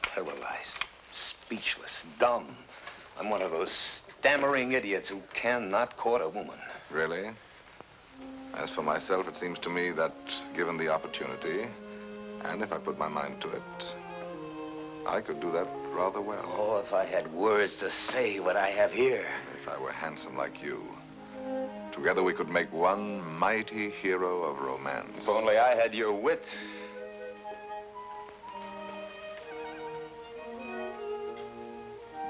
paralyzed, speechless, dumb. I'm one of those stammering idiots who cannot court a woman. Really? As for myself, it seems to me that, given the opportunity, and if I put my mind to it, I could do that rather well. Oh, if I had words to say what I have here. If I were handsome like you. Together we could make one mighty hero of romance. If only I had your wit.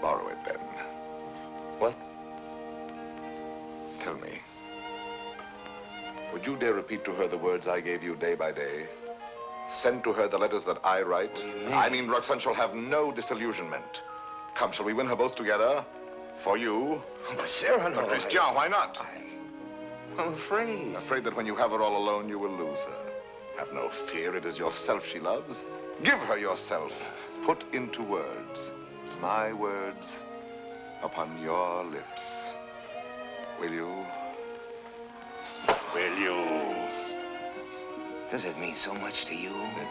Borrow it, then. What? Tell me. Would you dare repeat to her the words I gave you day by day? Send to her the letters that I write? I mean, Roxanne shall have no disillusionment. Come, shall we win her both together? For you? Oh, but Cyrano, But Christian, why not? I'm afraid. Afraid that when you have her all alone, you will lose her. Have no fear. It is yourself she loves. Give her yourself. Put into words my words upon your lips. Will you? Will you? Does it mean so much to you? It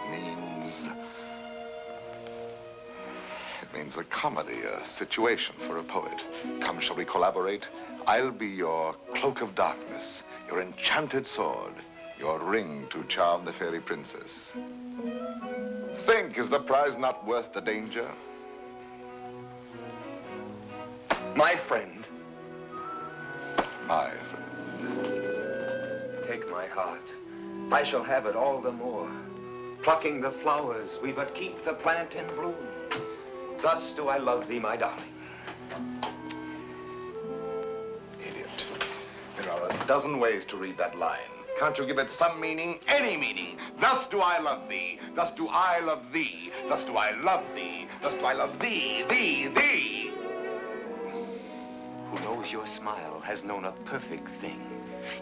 means a comedy, a situation for a poet. Come, shall we collaborate? I'll be your cloak of darkness, your enchanted sword, your ring to charm the fairy princess. Think, is the prize not worth the danger? My friend. My friend. Take my heart. I shall have it all the more. Plucking the flowers, we but keep the plant in bloom. Thus do I love thee, my darling. Idiot. There are a dozen ways to read that line. Can't you give it some meaning? Any meaning. Thus do I love thee. Thus do I love thee. Thus do I love thee. Thus do I love thee, thee. Who knows your smile has known a perfect thing.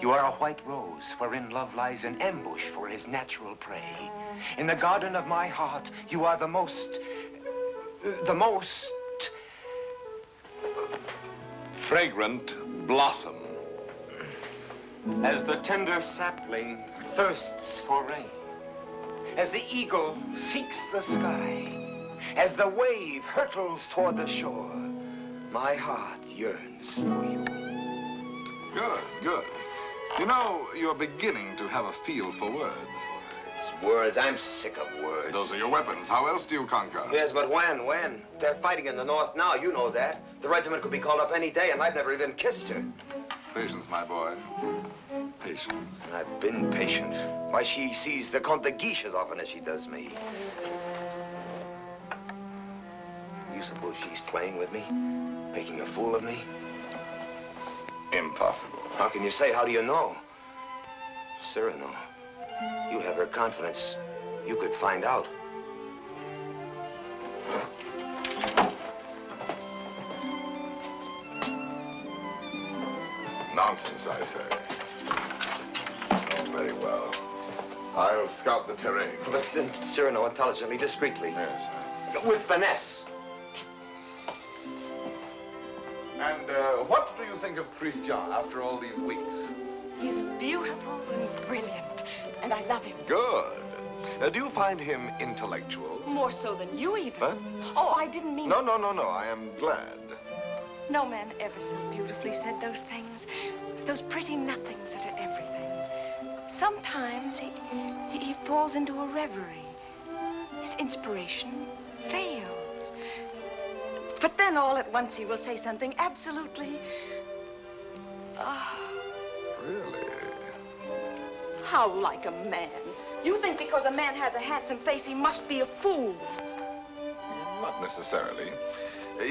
You are a white rose wherein love lies in ambush for his natural prey. In the garden of my heart, you are the most fragrant blossom. As the tender sapling thirsts for rain, as the eagle seeks the sky, as the wave hurtles toward the shore, my heart yearns for you. Good. You know, you're beginning to have a feel for words. Words. I'm sick of words. Those are your weapons. How else do you conquer? Yes, but when? When? They're fighting in the north now. You know that. The regiment could be called up any day, and I've never even kissed her. Patience, my boy. Patience. I've been patient. Why, she sees the Comte de Guiche as often as she does me. You suppose she's playing with me? Making a fool of me? Impossible. How can you say? How do you know? Cyrano, you have her confidence. You could find out. Nonsense, I say. Oh, very well. I'll scout the terrain. Listen, Cyrano, intelligently, discreetly. Yes. With finesse. And what do you think of Christian after all these weeks? He's beautiful and brilliant, and I love him. Good. Do you find him intellectual? More so than you, even. Huh? Oh, I didn't mean... No. I am glad. No man ever so beautifully said those things. Those pretty nothings that are everything. Sometimes he falls into a reverie. His inspiration fails. But then all at once he will say something absolutely... Really? How like a man. You think because a man has a handsome face, he must be a fool. Not necessarily.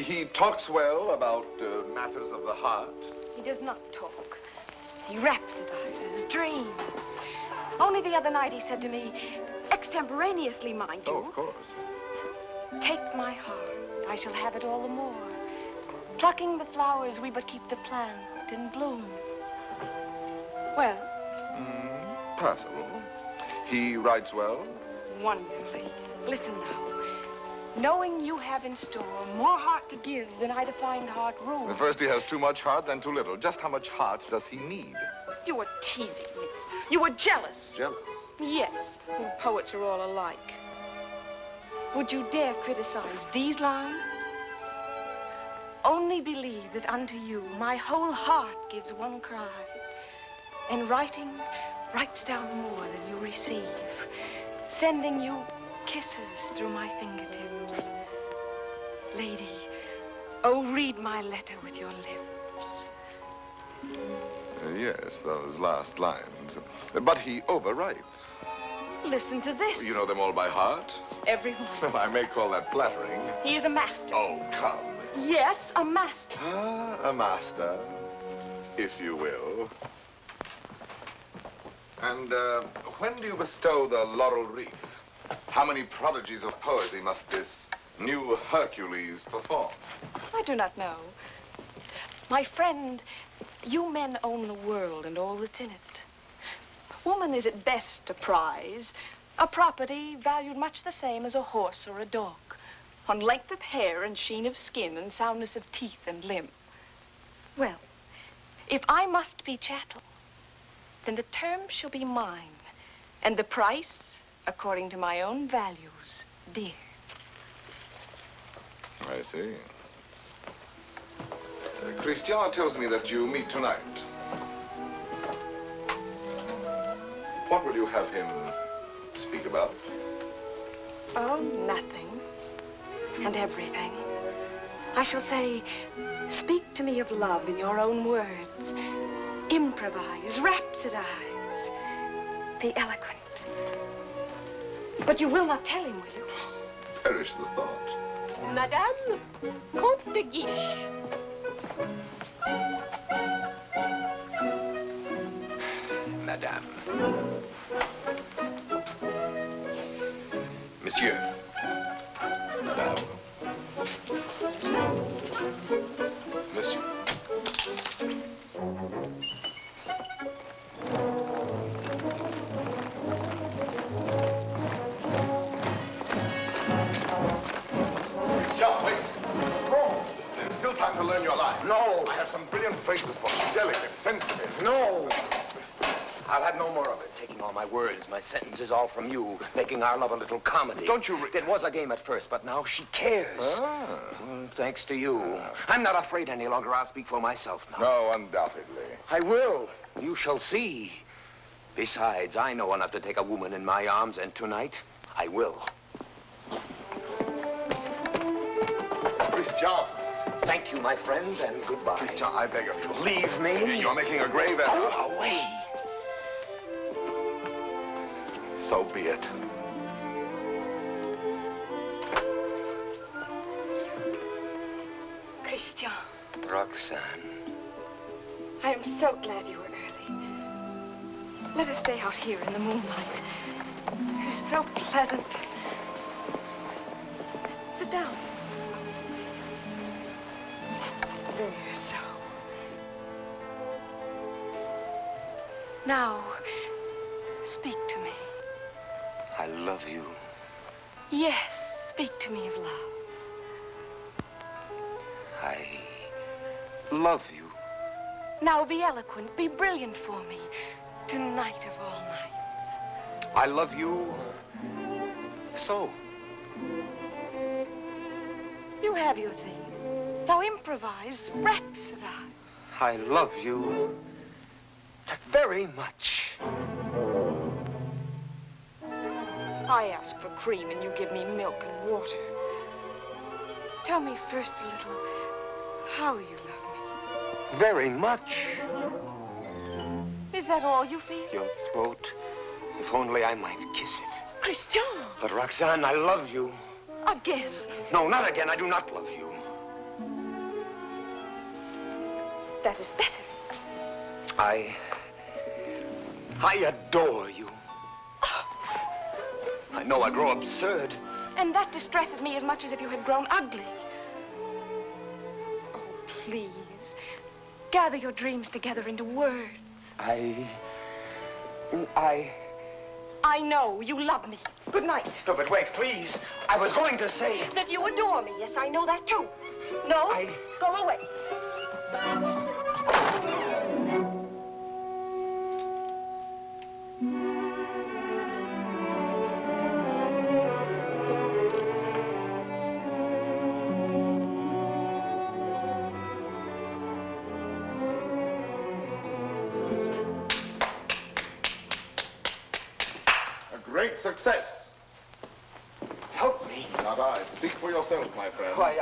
He talks well about matters of the heart. He does not talk. He rhapsodizes, dreams. Only the other night he said to me, Extemporaneously, mind you. Oh, of course. Take my heart, I shall have it all the more. Plucking the flowers, we but keep the plant in bloom. Well? Passable. He writes well? Wonderfully. Listen now. Knowing you have in store more heart to give than I to find heart room. Well, first, he has too much heart, then too little. Just how much heart does he need? You were teasing me. You were jealous. Jealous? Yes. You poets are all alike. Would you dare criticize these lines? Only believe that unto you my whole heart gives one cry. And writing writes down more than you receive, sending you kisses through my fingertips. Lady, oh, read my letter with your lips. Yes, those last lines. But he overwrites. Listen to this. You know them all by heart? Everyone. Well, I may call that flattering. He is a master. Oh, come. Yes, a master. Ah, a master, if you will. And when do you bestow the laurel wreath? How many prodigies of poesy must this new Hercules perform? I do not know. My friend, you men own the world and all that's in it. Woman is at best a prize, a property valued much the same as a horse or a dog, on length of hair and sheen of skin and soundness of teeth and limb. Well, if I must be chattel, then the term shall be mine, and the price according to my own values, dear. I see. Christian tells me that you meet tonight. What will you have him speak about? Oh, nothing. And everything. I shall say, speak to me of love in your own words. Improvise, rhapsodize. Be eloquent. But you will not tell him, will you? Perish the thought. Madame, Comte de Guiche. Madame. Monsieur. Madame. Monsieur. Christian, wait. No. There's still time to learn your line. No. I have some brilliant phrases for you. Delicate, sensitive. No. I'll have no more of it. Taking all my words, my sentences, all from you, making our love a little comedy. Don't you... It was a game at first, but now she cares. Thanks to you. I'm not afraid any longer. I'll speak for myself now. No, undoubtedly. I will. You shall see. Besides, I know enough to take a woman in my arms, and tonight, I will. Christian. Thank you, my friend, and goodbye. Christian, I beg of you. Leave me. You're making a grave error. Oh, away. So be it. Christian. Roxanne. I am so glad you were early. Let us stay out here in the moonlight. It is so pleasant. Sit down. There, so. Now, speak to me. I love you. Yes, speak to me of love. I love you. Now be eloquent, be brilliant for me. Tonight of all nights. I love you so. You have your thing. Now improvise, rhapsodize. I love you very much. I ask for cream and you give me milk and water. Tell me first a little how you love me. Very much. Is that all you feel? Your throat. If only I might kiss it. Christian! But Roxanne, I love you. Again. No, not again. I do not love you. That is better. I adore you. I know I grow absurd. And that distresses me as much as if you had grown ugly. Oh, please. Gather your dreams together into words. I know. You love me. Good night. No, but wait, please. I was going to say... That you adore me. Yes, I know that, too. No? Go away. Great success. Help me. Not I. Speak for yourself, my friend. Why,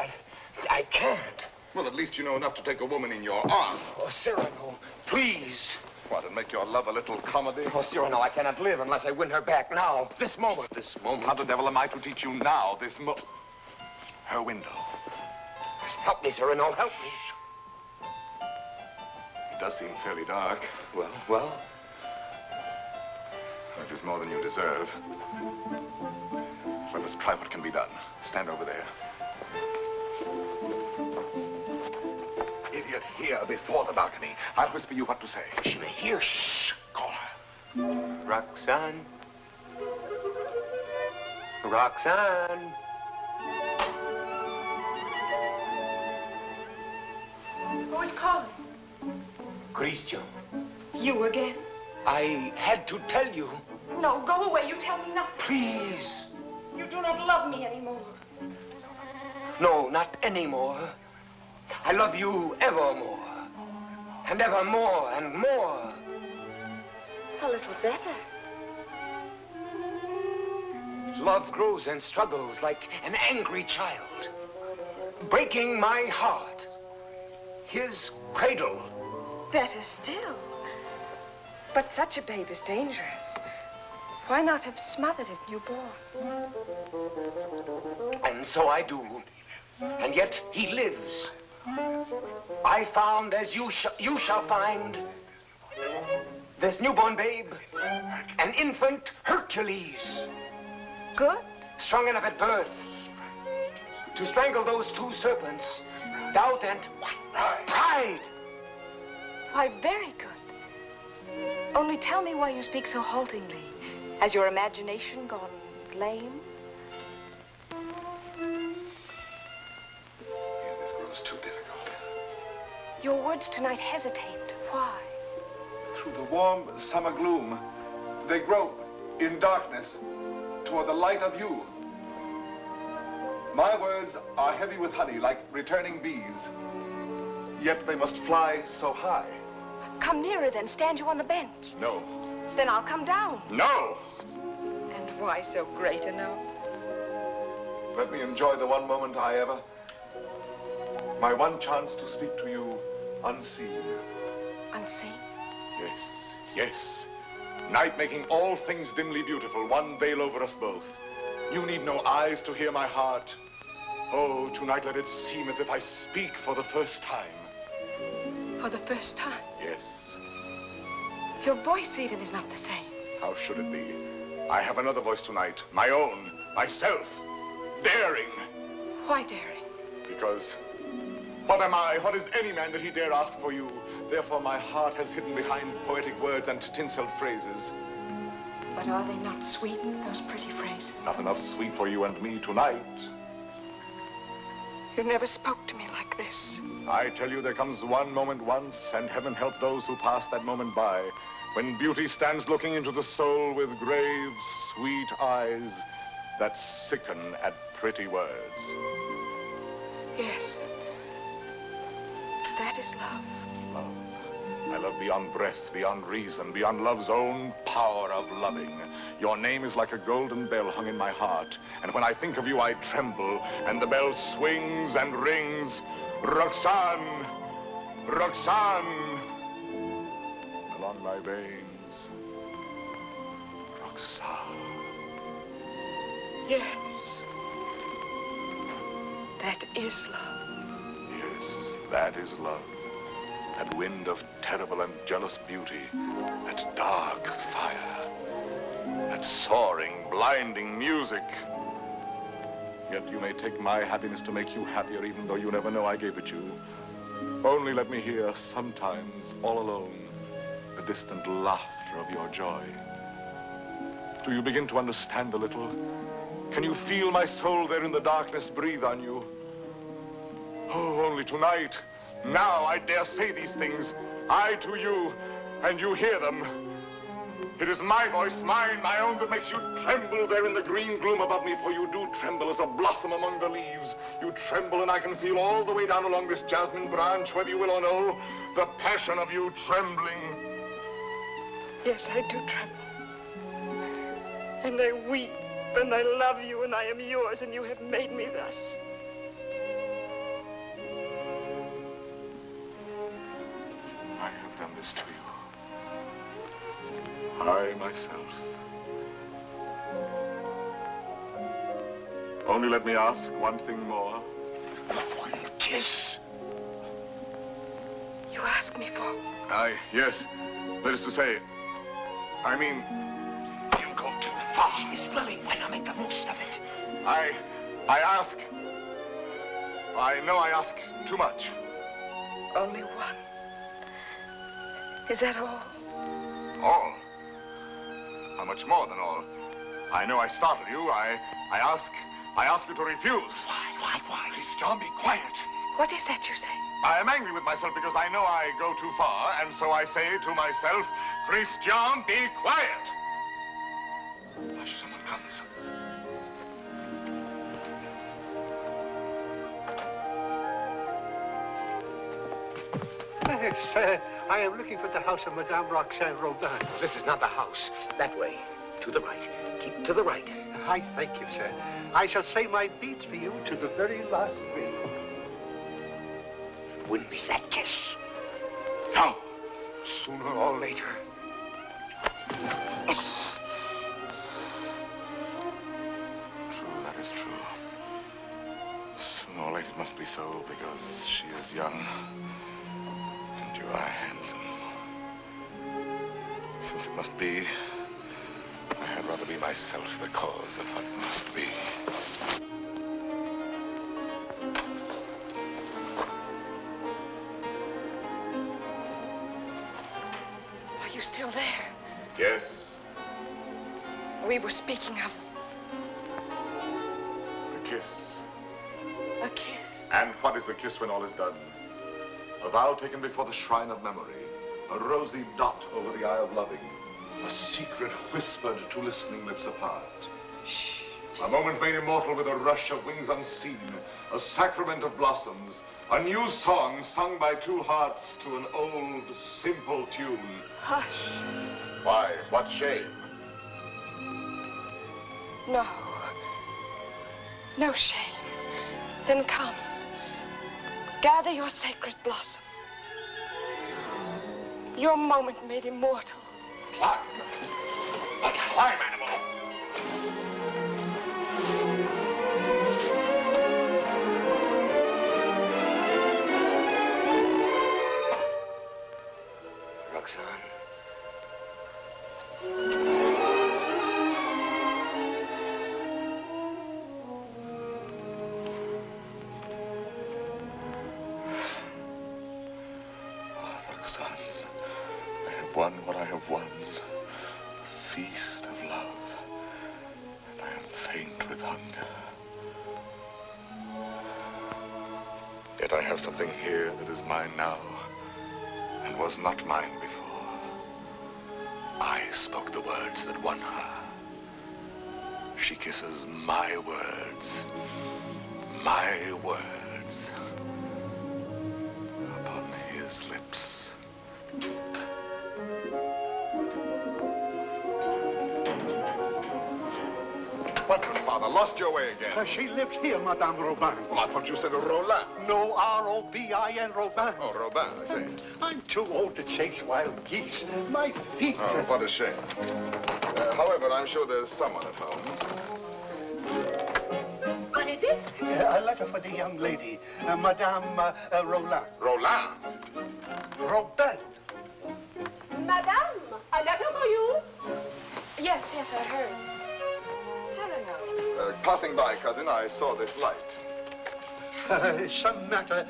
I can't. Well, at least you know enough to take a woman in your arms. Oh, Cyrano, please. What, and make your love a little comedy? Oh, Cyrano, I cannot live unless I win her back now. This moment. This moment. How the devil am I to teach you now, her window? Help me, Cyrano, help me. It does seem fairly dark. Well? It is more than you deserve. Well, let's try what can be done. Stand over there. Idiot, here before the balcony. I'll whisper you what to say. She may hear. Shh. Call her. Roxanne. Roxanne. Who is calling? Christian. You again? I had to tell you. No, go away. You tell me nothing. Please. You do not love me anymore. No, not anymore. I love you evermore. And evermore and more. A little better. Love grows and struggles like an angry child, breaking my heart. His cradle. Better still. But such a babe is dangerous. Why not have smothered it newborn? And so I do. And yet he lives. I found, as you shall find, this newborn babe, an infant Hercules. Good. Strong enough at birth to strangle those two serpents, doubt and pride. Why, very good. Only tell me why you speak so haltingly. Has your imagination gone lame? This grows too difficult. Your words tonight hesitate. Why? Through the warm summer gloom, they grope in darkness toward the light of you. My words are heavy with honey, like returning bees. Yet they must fly so high. Come nearer, then. Stand you on the bench. No. Then I'll come down. No! And why so great a no? Let me enjoy the one moment my one chance to speak to you unseen. Unseen? Yes, yes. Night making all things dimly beautiful, one veil over us both. You need no eyes to hear my heart. Oh, tonight let it seem as if I speak for the first time. For the first time? Yes. Your voice even is not the same. How should it be? I have another voice tonight, my own, myself, daring. Why daring? Because what am I? What is any man that he dare ask for you? Therefore my heart has hidden behind poetic words and tinseled phrases. But are they not sweet, those pretty phrases? Not enough sweet for you and me tonight. You never spoke to me like this. I tell you, there comes one moment once, and heaven help those who pass that moment by, when beauty stands looking into the soul with grave, sweet eyes that sicken at pretty words. Yes. That is love. Love. I love beyond breath, beyond reason, beyond love's own power of loving. Your name is like a golden bell hung in my heart, and when I think of you, I tremble, and the bell swings and rings. Roxanne! Roxanne! Along my veins. Roxanne. Yes. That is love. Yes, that is love. That wind of terrible and jealous beauty. That dark fire. that soaring, blinding music. Yet you may take my happiness to make you happier, even though you never know I gave it you. Only let me hear, sometimes, all alone, the distant laughter of your joy. Do you begin to understand a little? Can you feel my soul there in the darkness breathe on you? Oh, only tonight, now I dare say these things. I to you, and you hear them. It is my voice, mine, my own, that makes you tremble there in the green gloom above me, for you do tremble as a blossom among the leaves. You tremble, and I can feel all the way down along this jasmine branch, whether you will or no, the passion of you trembling. Yes, I do tremble. And I weep, and I love you, and I am yours, and you have made me thus. I have done this to you. I, myself. Only let me ask one thing more. One kiss. You ask me for? Yes. That is to say, I mean, You go too far, Miss Lily. Why not make the most of it? I ask. I know I ask too much. Only one. Is that all? All? How much more than all? I know I startled you. I ask you to refuse. Why? Christian, be quiet. What is that you say? I am angry with myself because I know I go too far, and so I say to myself, Christian, be quiet. Hush, someone comes. I am looking for the house of Madame Roxane Robin. This is not the house. That way. To the right. Keep to the right. I thank you, sir. I shall say my beads for you to the very last ring. Win me that kiss. No. Sooner or later. True, that is true. Sooner or later it must be so, because she is young. You are handsome. Since it must be, I had rather be myself the cause of what must be. Are you still there? Yes. We were speaking of A kiss. a kiss. And what is a kiss when all is done? A vow taken before the shrine of memory. A rosy dot over the eye of loving. A secret whispered to listening lips apart. Shh. A moment made immortal with a rush of wings unseen. A sacrament of blossoms. A new song sung by two hearts to an old, simple tune. Hush. Why? What shame? No. No shame. Then come. Gather your sacred blossom. Your moment made immortal. Climb. Like a climb animal. Roxane. Won what I have won, a feast of love, and I am faint with hunger. Yet I have something here that is mine now, and was not mine before. I spoke the words that won her. She kisses my words, upon his lips. What, good father? Lost your way again? She lives here, Madame Robin. Well, I thought you said Roland. No, R-O-B-I-N, Robin. Oh, Robin, I see. I'm too old to chase wild geese. My feet... Oh, what a shame. However, I'm sure there's someone at home. What is it? A letter for the young lady, Madame Roland. Roland? Robin. Madame, a letter for you. Yes, I heard. Cyrano. Passing by, cousin, I saw this light. Some matter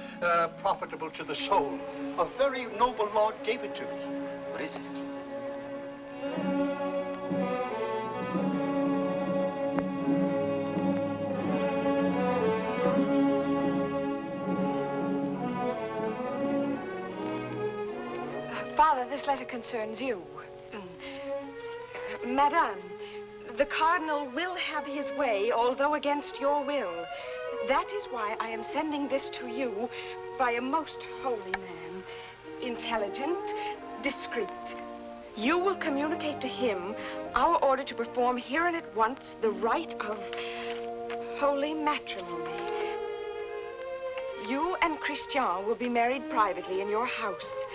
profitable to the soul. A very noble lord gave it to me. What is it? Father, this letter concerns you. Madame, the Cardinal will have his way, although against your will. That is why I am sending this to you by a most holy man. Intelligent, discreet. You will communicate to him our order to perform here and at once the rite of holy matrimony. You and Christian will be married privately in your house.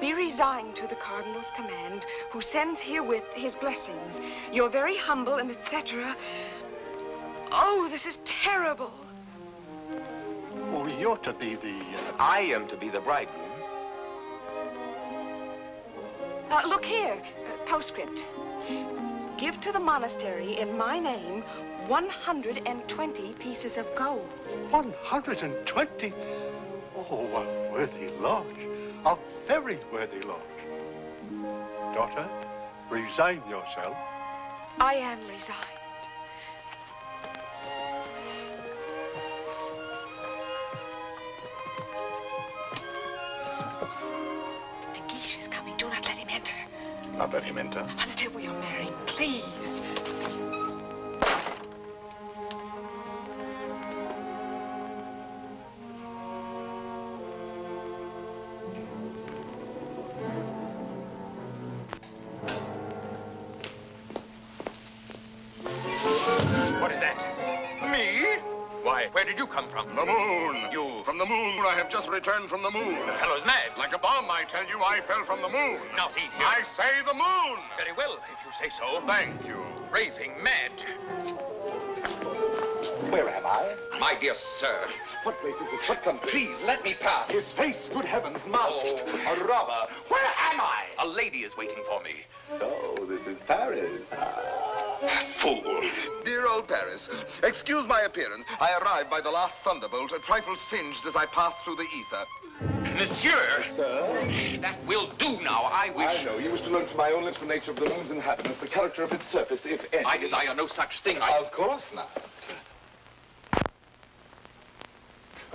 Be resigned to the Cardinal's command, who sends herewith his blessings. You're very humble and etc. Oh, this is terrible. Oh, you're to be the... I am to be the bridegroom. Look here, postscript. Give to the monastery in my name 120 pieces of gold. 120? Oh, a worthy lodge. A very worthy lodge. Daughter, resign yourself. I am resigned. The Guiche is coming. Do not let him enter. Not let him enter. Until we are married, please. What is that? Me? Why, where did you come from? The moon. You... From the moon. I have just returned from the moon. The fellow's mad. Like a bomb, I tell you, I fell from the moon. Now, see here. I say the moon. Very well, if you say so. Thank you. Raving mad. Where am I? My dear sir. What place is this? What country? Please, let me pass. His face, good heavens, masked. Oh. A robber. Where am I? A lady is waiting for me. So, this is Paris. Fool. Dear old Paris, excuse my appearance. I arrived by the last thunderbolt, a trifle singed as I passed through the ether. Monsieur. Sir? That will do now. I wish... I know. You wish to learn from my own lips the nature of the moon's inhabitants, the character of its surface, if any. I desire no such thing. Of course not.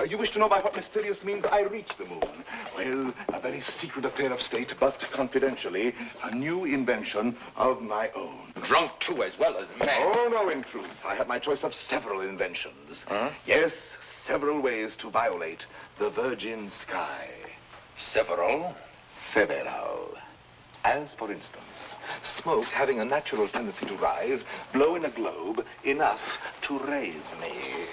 You wish to know by what mysterious means I reached the moon? Well, a very secret affair of state, but confidentially, a new invention of my own. Drunk, too, as well as mad. Oh, no, in truth. I have my choice of several inventions. Huh? Yes, several ways to violate the virgin sky. Several? Several. As, for instance, smoke having a natural tendency to rise, blow in a globe enough to raise me.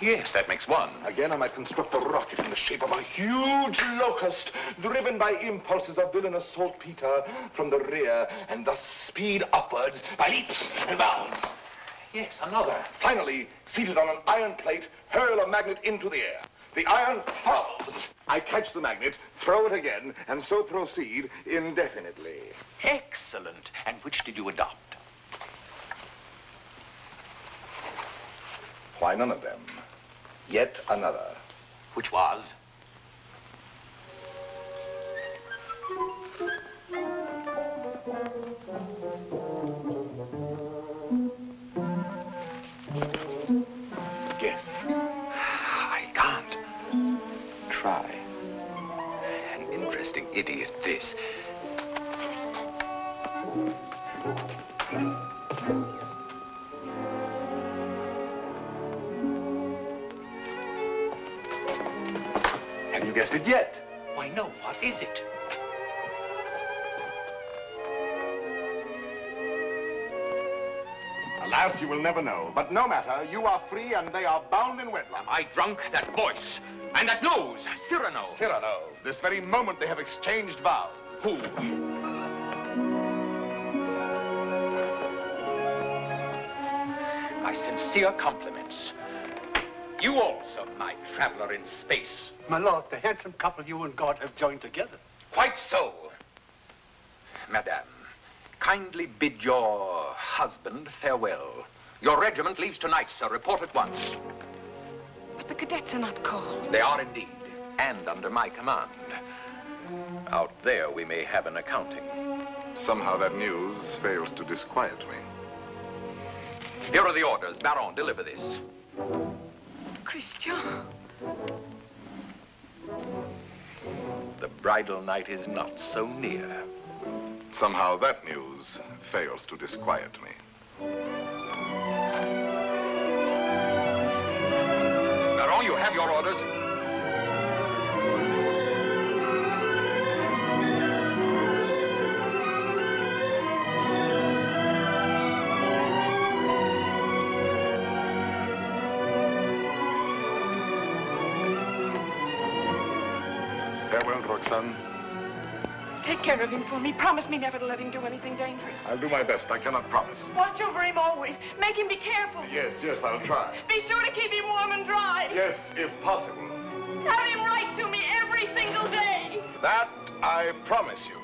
Yes, that makes one. Again, I might construct a rocket in the shape of a huge locust, driven by impulses of villainous saltpeter from the rear, and thus speed upwards by leaps and bounds. Yes, another. Finally, seated on an iron plate, hurl a magnet into the air. The iron falls. I catch the magnet, throw it again, and so proceed indefinitely. Excellent. And which did you adopt? Why, none of them. Yet another. Which was? Guess. I can't. Try. An interesting idiot, this. Have you guessed it yet? Why, no. What is it? Alas, you will never know. But no matter. You are free and they are bound in wedlock. Am I drunk? That voice. And that nose. Cyrano. Cyrano. This very moment they have exchanged vows. Who? My sincere compliments. You also, my traveler in space. My lord, the handsome couple you and God have joined together. Quite so. Madame, kindly bid your husband farewell. Your regiment leaves tonight, sir. Report at once. But the cadets are not called. They are indeed, and under my command. Out there we may have an accounting. Somehow that news fails to disquiet me. Here are the orders. Baron, deliver this. Christian. The bridal night is not so near. Somehow that news fails to disquiet me. Baron, you have your orders. Farewell, Roxanne. Take care of him for me. Promise me never to let him do anything dangerous. I'll do my best. I cannot promise. Watch over him always. Make him be careful. Yes, I'll try. Be sure to keep him warm and dry. Yes, if possible. Have him write to me every single day. That I promise you.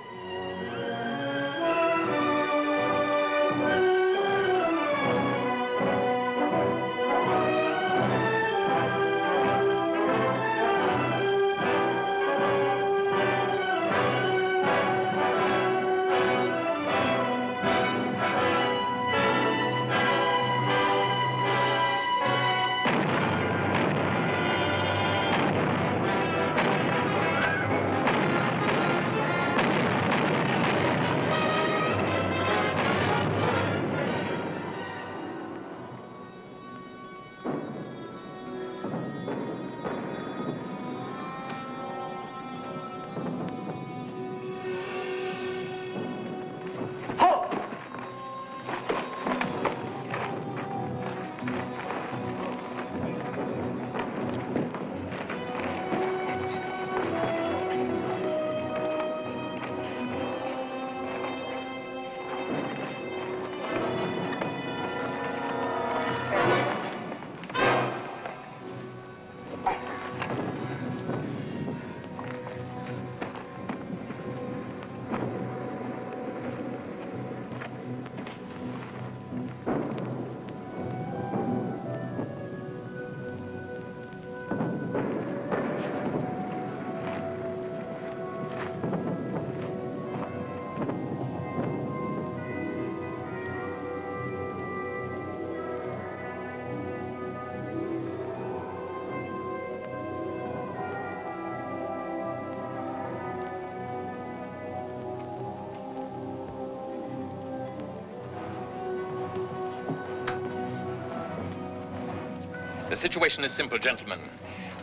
The situation is simple, gentlemen.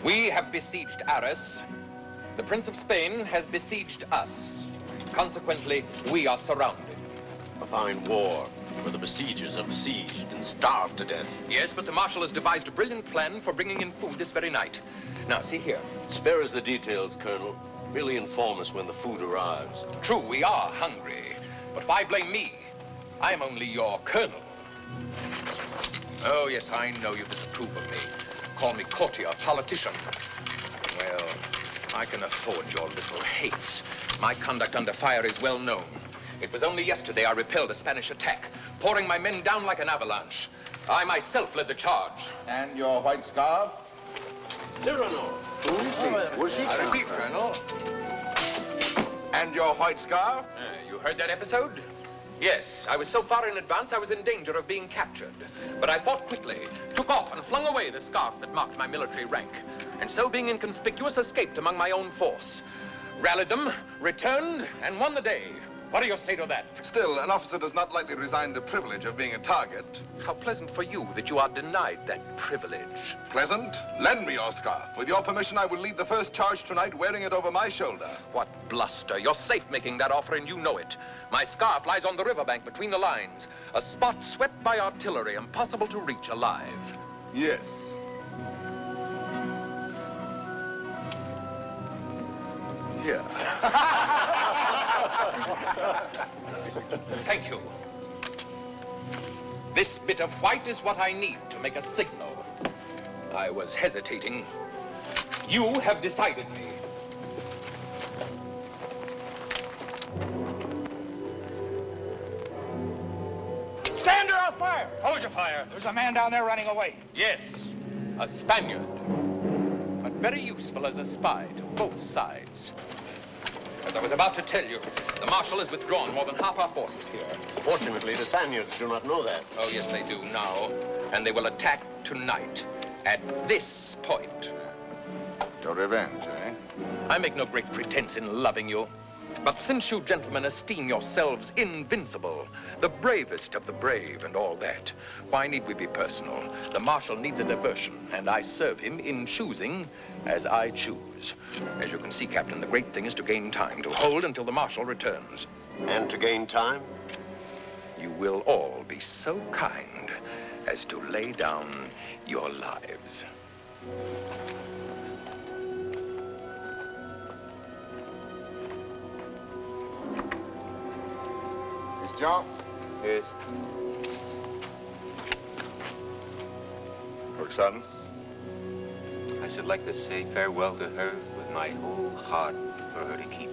We have besieged Arras. The Prince of Spain has besieged us. Consequently, we are surrounded. A fine war, where the besiegers are besieged and starved to death. Yes, but the Marshal has devised a brilliant plan for bringing in food this very night. Now, see here. Spare us the details, Colonel. Merely inform us when the food arrives. True, we are hungry. But why blame me? I am only your colonel. Oh, yes, I know you disapprove of me. Call me courtier, politician. Well, I can afford your little hates. My conduct under fire is well known. It was only yesterday I repelled a Spanish attack, pouring my men down like an avalanche. I myself led the charge. And your white scarf? Cyrano. I repeat, Colonel. And your white scarf? You heard that episode? Yes, I was so far in advance I was in danger of being captured. But I fought quickly, took off and flung away the scarf that marked my military rank. And so, being inconspicuous, escaped among my own force. Rallied them, returned, and won the day. What do you say to that? Still, an officer does not lightly resign the privilege of being a target. How pleasant for you that you are denied that privilege. Pleasant? Lend me your scarf. With your permission, I will lead the first charge tonight wearing it over my shoulder. What bluster. You're safe making that offer, and you know it. My scarf lies on the riverbank between the lines. A spot swept by artillery, impossible to reach alive. Yes. Here. Thank you. This bit of white is what I need to make a signal. I was hesitating. You have decided me. Hold your fire. There's a man down there running away. Yes, a Spaniard. But very useful as a spy to both sides. As I was about to tell you, the Marshal has withdrawn more than half our forces here. Fortunately, the Spaniards do not know that. Oh, yes, they do now. And they will attack tonight at this point. Your revenge, eh? I make no great pretense in loving you. But since you gentlemen esteem yourselves invincible, the bravest of the brave and all that, why need we be personal? The Marshal needs a diversion, and I serve him in choosing as I choose. As you can see, Captain, the great thing is to gain time, to hold until the Marshal returns. And to gain time? You will all be so kind as to lay down your lives. Miss John? Yes. Roxanne? I should like to say farewell to her with my whole heart for her to keep.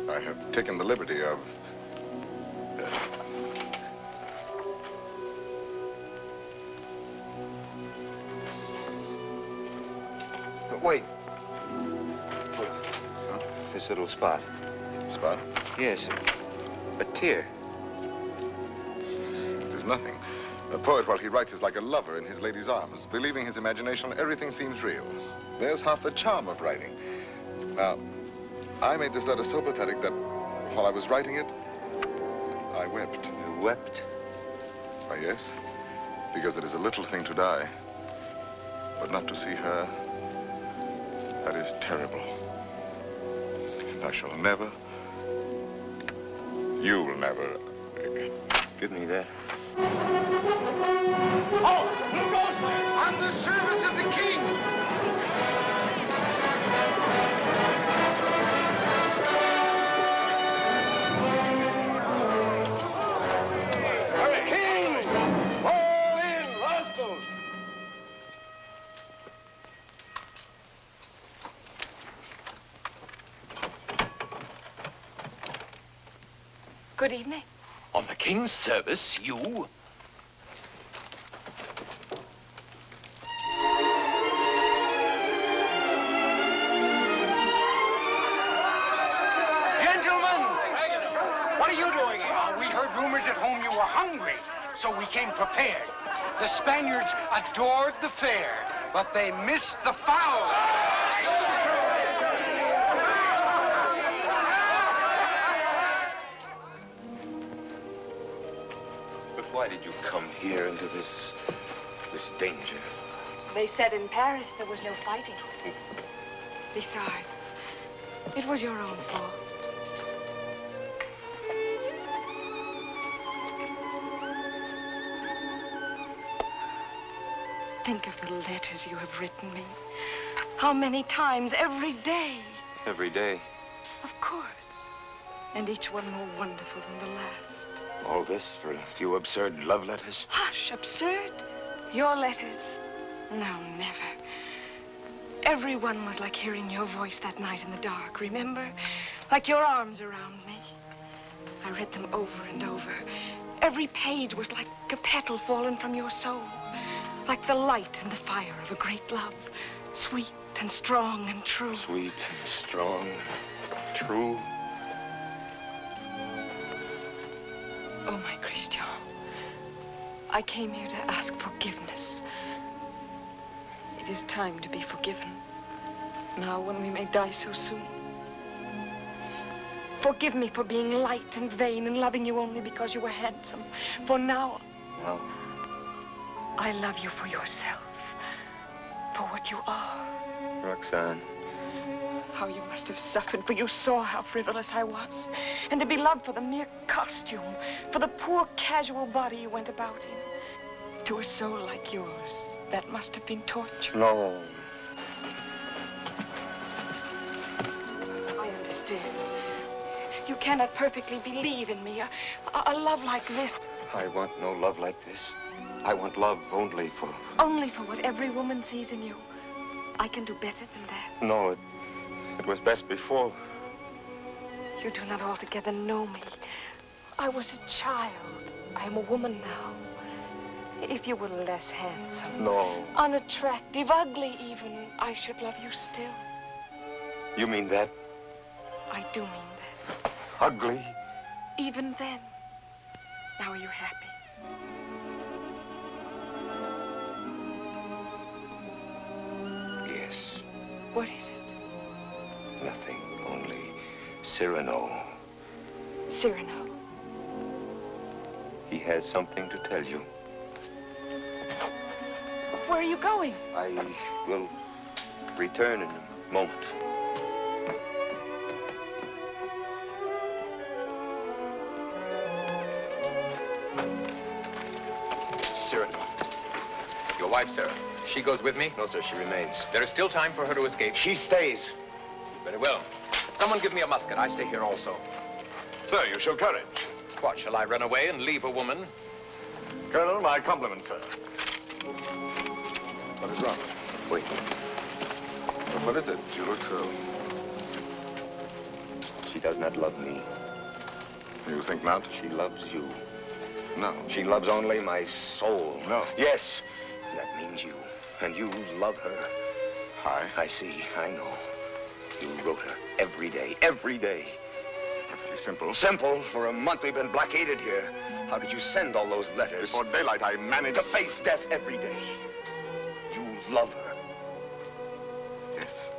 I have taken the liberty of... But wait. This little spot. Spot? Yes, a tear. It is nothing. A poet, while he writes, is like a lover in his lady's arms. Believing his imagination, everything seems real. There's half the charm of writing. Now, I made this letter so pathetic that while I was writing it, I wept. You wept? Why, yes. Because it is a little thing to die. But not to see her, that is terrible. And I shall never... You'll never... Give me that. Oh, who goes there? On the service of the king. King! Fall in, rascals! Good evening. On the king's service, you? Gentlemen, what are you doing here? We heard rumors at home you were hungry, so we came prepared. The Spaniards adored the fair, but they missed the fowl. Why did you come here into this danger? They said in Paris there was no fighting. Besides, it was your own fault. Think of the letters you have written me. How many times every day? Every day. Of course. And each one more wonderful than the last. All this for a few absurd love letters? Hush, absurd? Your letters? No, never. Every one was like hearing your voice that night in the dark, remember? Like your arms around me. I read them over and over. Every page was like a petal fallen from your soul. Like the light and the fire of a great love. Sweet and strong and true. Sweet and strong, true. Oh, my Christian, I came here to ask forgiveness. It is time to be forgiven. Now, when we may die so soon. Forgive me for being light and vain and loving you only because you were handsome. For now, I love you for yourself. For what you are. Roxanne. How you must have suffered, for you saw how frivolous I was. And to be loved for the mere costume, for the poor casual body you went about in. To a soul like yours, that must have been torture. No. I understand. You cannot perfectly believe in me. A love like this. I want no love like this. I want love only for... Only for what every woman sees in you. I can do better than that. No, it was best before. You do not altogether know me. I was a child. I am a woman now. If you were less handsome, No. unattractive, ugly even, I should love you still. You mean that? I do mean that. Ugly? Even then. Now are you happy? Yes. What is it? Nothing. Only Cyrano. Cyrano. He has something to tell you. Where are you going? I will return in a moment. Cyrano. Your wife, sir. She goes with me? No, sir, she remains. There is still time for her to escape. She stays. Very well. Someone give me a musket. I stay here also. Sir, you show courage. What, shall I run away and leave a woman? Colonel, my compliments, sir. What is wrong? Wait. But what is it? You look so... She does not love me. You think not? She loves you. No. She loves only my soul. No. Yes. That means you. And you love her. I see. I know. You wrote her every day. Every day. Perfectly simple. Simple. For a month we've been blockaded here. How did you send all those letters? Before daylight, I managed... To face death every day. You love her. Yes.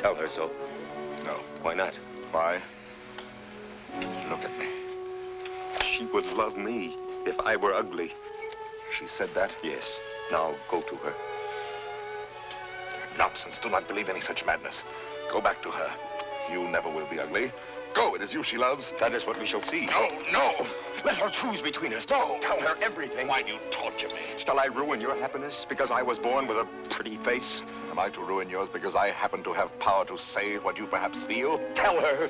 Tell her so. No. Why not? Why? Look at me. She would love me if I were ugly. She said that? Yes. Now go to her. Nonsense. Do not believe any such madness. Go back to her. You never will be ugly. Go. It is you she loves. That is what we shall see. No, no. Let her choose between us. No. Tell her everything. Why do you torture me? Shall I ruin your happiness because I was born with a pretty face? Am I to ruin yours because I happen to have power to say what you perhaps feel? Tell her.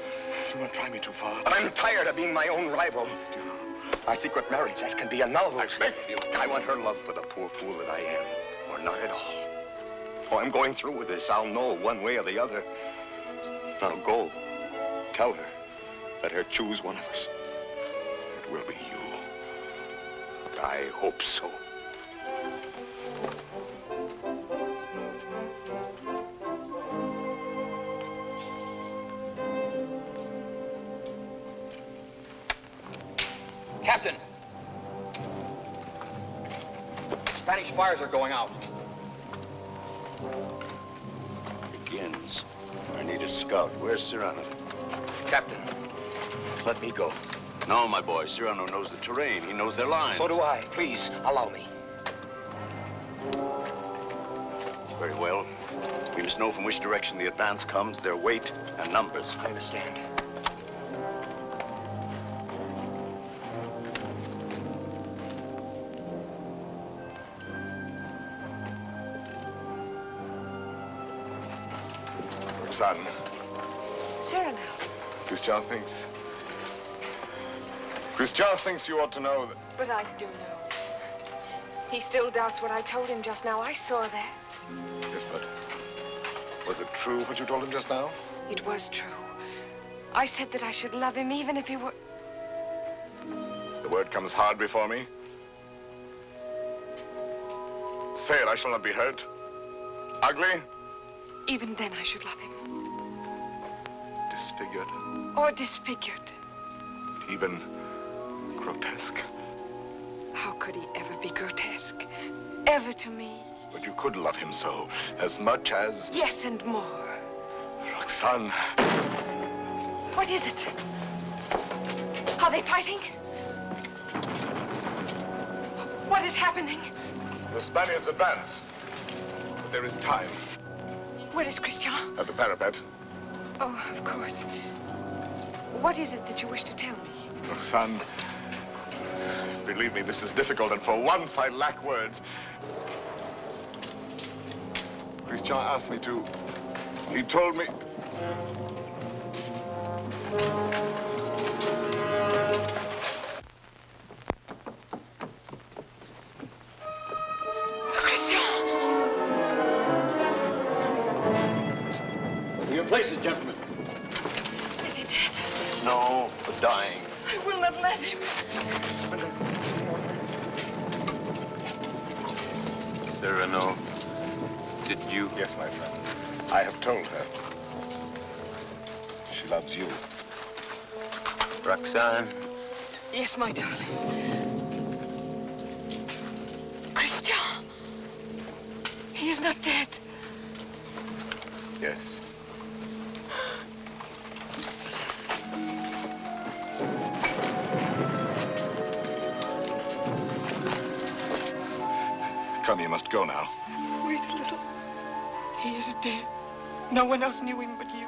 Do not try me too far. I'm tired of being my oown rival. My secret marriage, that can be annulled. I beg you. I want her love for the poor fool that I am, or not at all. Oh, I'm going through with this. I'll know one way or the other. Now go. Tell her. Let her choose one of us. It will be you. I hope so. Captain! Spanish fires are going out. Begins. I need a scout. Where's Cyrano? Captain. Let me go. No, my boy. Cyrano knows the terrain. He knows their lines. So do I. Please, allow me. Very well. We must know from which direction the advance comes, their weight and numbers. I understand. Roxanne. Cyrano. Christian thinks... Christian thinks you ought to know that... But I do know. He still doubts what I told him just now. I saw that. Yes, but... Was it true what you told him just now? It was true. I said that I should love him even if he were... The word comes hard before me. Say it, I shall not be hurt. Ugly? Even then I should love him. Disfigured? Or disfigured. Even grotesque? How could he ever be grotesque? Ever to me? But you could love him so, as much as... Yes, and more. Roxanne. What is it? Are they fighting? What is happening? The Spaniards advance. But there is time. Where is Christian? At the parapet. Oh, of course. What is it that you wish to tell me? Roxanne, believe me, this is difficult, and for once I lack words. Christian asked me to... He told me... To your places, Cyrano, did you? Yes, my friend. I have told her. She loves you. Roxanne? Yes, my darling. Christian! He is not dead. Yes. Come, you must go now. Wait a little. He is dead. No one else knew him but you.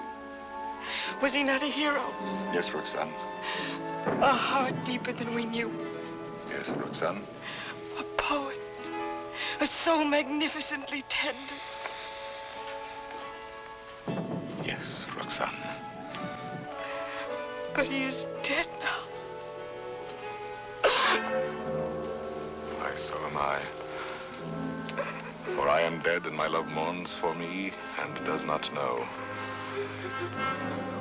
Was he not a hero? Yes, Roxanne. A heart deeper than we knew. Yes, Roxanne. A poet. A soul magnificently tender. Yes, Roxanne. But he is dead now. Why, so am I. For I am dead, and my love mourns for me, and does not know.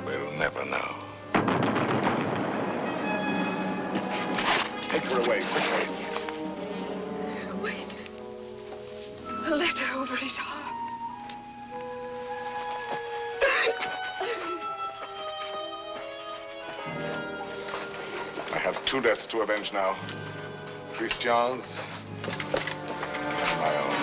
Will never know. Take her away, quickly. Wait. A letter over his heart. I have 2 deaths to avenge now. Christian's and my own.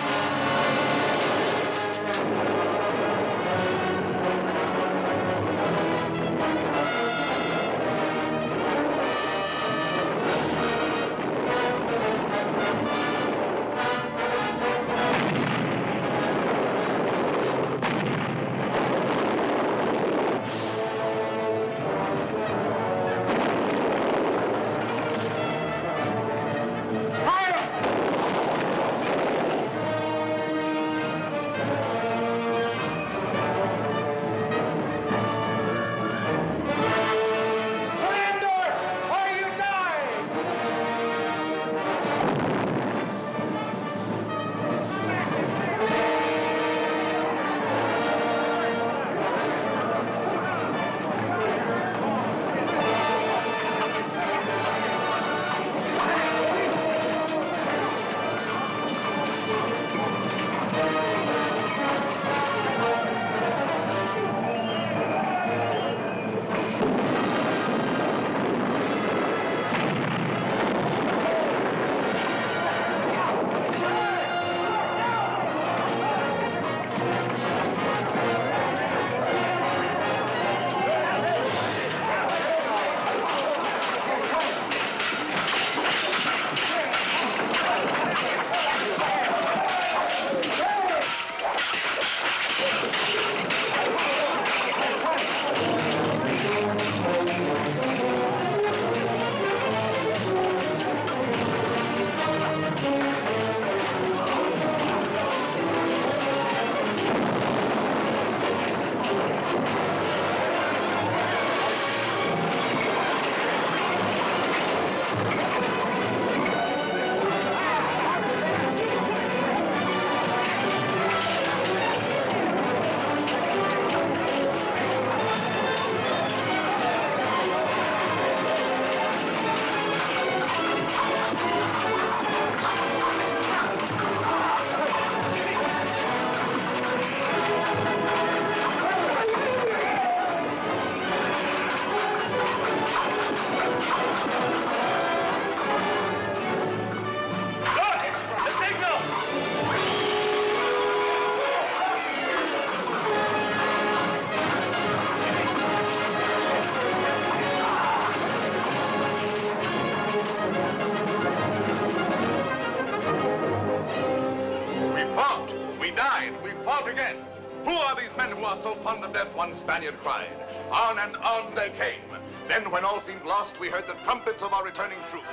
So fond of death, one Spaniard cried. On and on they came. Then, when all seemed lost, we heard the trumpets of our returning troops.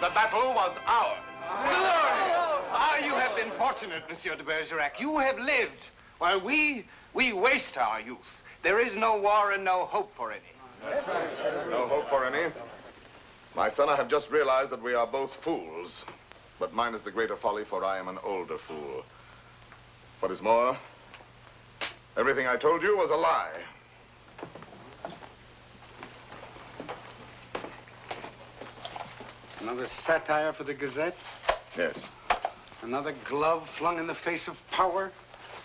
The battle was ours. You have been fortunate, Monsieur de Bergerac. You have lived, while we waste our youth. There is no war and no hope for any. No hope for any? My son, I have just realized that we are both fools. But mine is the greater folly, for I am an older fool. What is more, everything I told you was a lie. Another satire for the Gazette? Yes. Another glove flung in the face of power?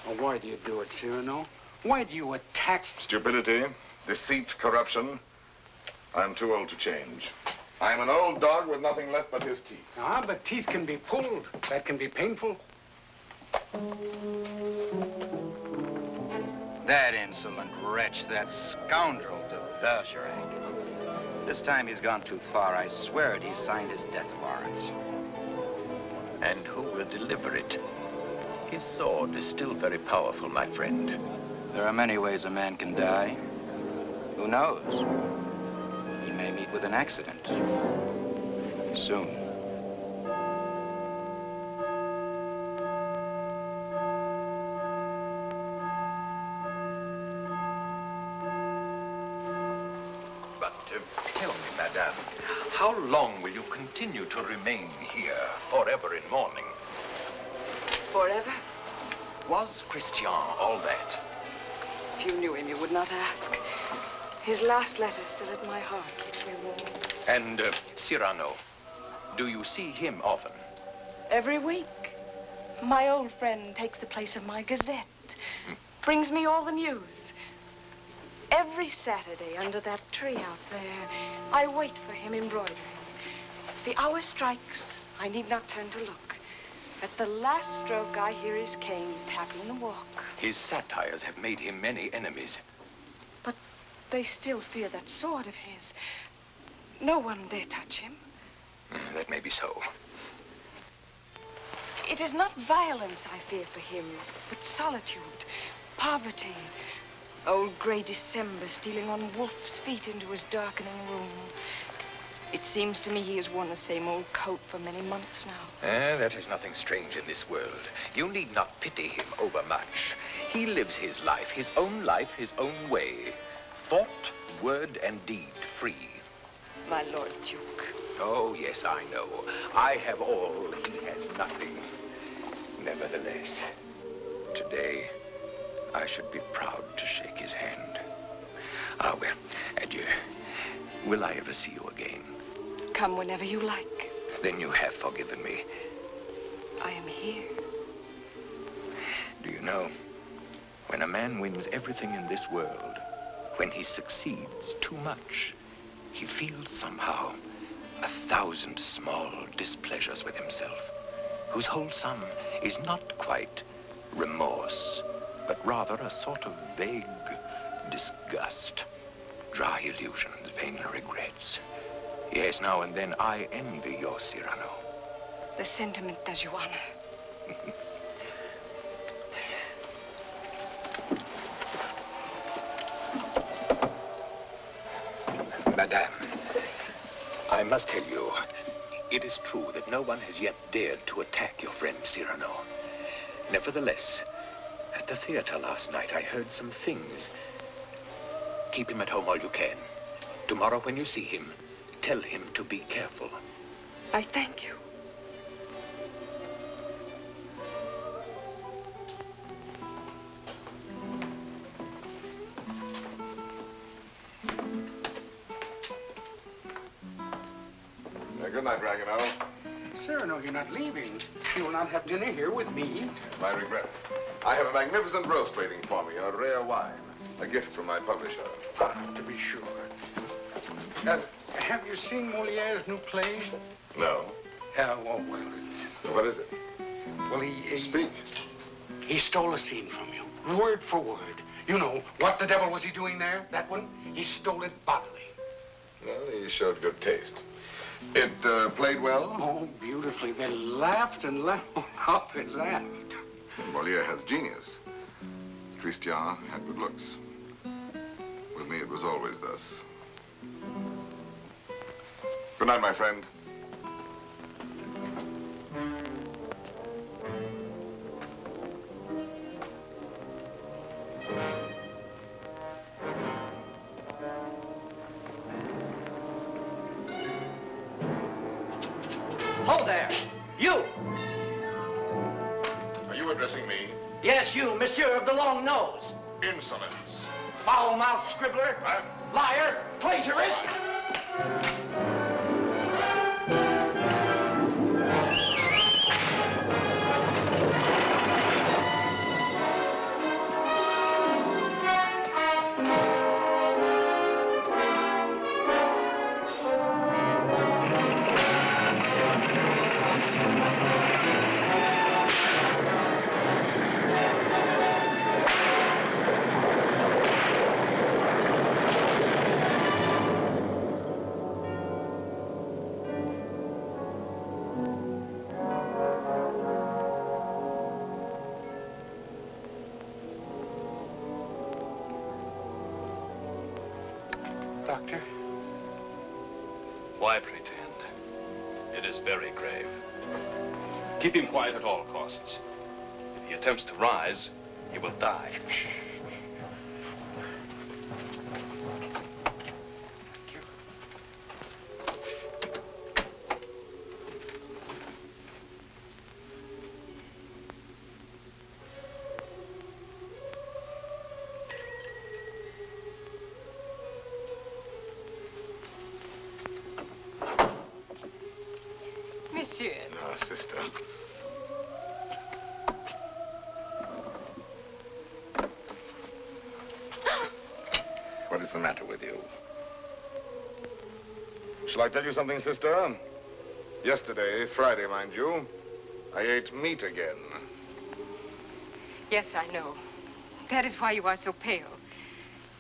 Well, why do you do it, Cyrano? Why do you attack... Stupidity, deceit, corruption. I'm too old to change. I'm an old dog with nothing left but his teeth. Ah, but teeth can be pulled. That can be painful. That insolent wretch, that scoundrel de Bergerac. This time he's gone too far. I swear it, he signed his death warrant. And who will deliver it? His sword is still very powerful, my friend. There are many ways a man can die. Who knows? He may meet with an accident. Soon. But tell me, madame, how long will you continue to remain here, forever in mourning? Forever? Was Christian all that? If you knew him, you would not ask. His last letter still at my heart keeps me warm. And Cyrano, do you see him often? Every week. My old friend takes the place of my gazette. Brings me all the news. Every Saturday under that tree out there, I wait for him embroidering. The hour strikes. I need not turn to look. At the last stroke, I hear his cane tapping the walk. His satires have made him many enemies. But they still fear that sword of his. No one dare touch him. That may be so. It is not violence I fear for him, but solitude, poverty. Old gray December stealing on wolf's feet into his darkening room. It seems to me he has worn the same old coat for many months now. That is nothing strange in this world. You need not pity him overmuch. He lives his life, his own way. Thought, word, and deed free. My Lord Duke. Oh, yes, I know. I have all, he has nothing. Nevertheless, today, I should be proud to shake his hand. Ah, well, adieu. Will I ever see you again? Come whenever you like. Then you have forgiven me. I am here. Do you know, when a man wins everything in this world, when he succeeds too much, he feels somehow 1,000 small displeasures with himself, whose whole sum is not quite remorse, but rather a sort of vague disgust, dry illusions, vain regrets. Yes, now and then I envy your Cyrano. The sentiment does you honor. Madame, I must tell you, it is true that no one has yet dared to attack your friend Cyrano. Nevertheless, at the theater last night, I heard some things. Keep him at home all you can. Tomorrow when you see him, tell him to be careful. I thank you. Good night, Ragueneau. Cyrano, you're not leaving. You will not have dinner here with me. My regrets. I have a magnificent roast waiting for me, a rare wine. A gift from my publisher. Ah, to be sure. Have you seen Moliere's new play? No. Oh, well, it's... What is it? Well, he... Speak. He stole a scene from you, word for word. You know, what the devil was he doing there? That one? He stole it bodily. Well, he showed good taste. It played well? Oh, beautifully. They laughed and laughed. How they laughed. Moliere has genius. Christian had good looks. With me, it was always thus. Good night, my friend. Hold there! You! Are you addressing me? Yes, you, monsieur of the long nose. Insolence. Foul-mouthed scribbler. Liar. Plagiarist. Doctor? Why pretend? It is very grave. Keep him quiet at all costs. If he attempts to rise, he will die. Monsieur. Ah, sister. What is the matter with you? Shall I tell you something, sister? Yesterday, Friday, mind you, I ate meat again. Yes, I know. That is why you are so pale.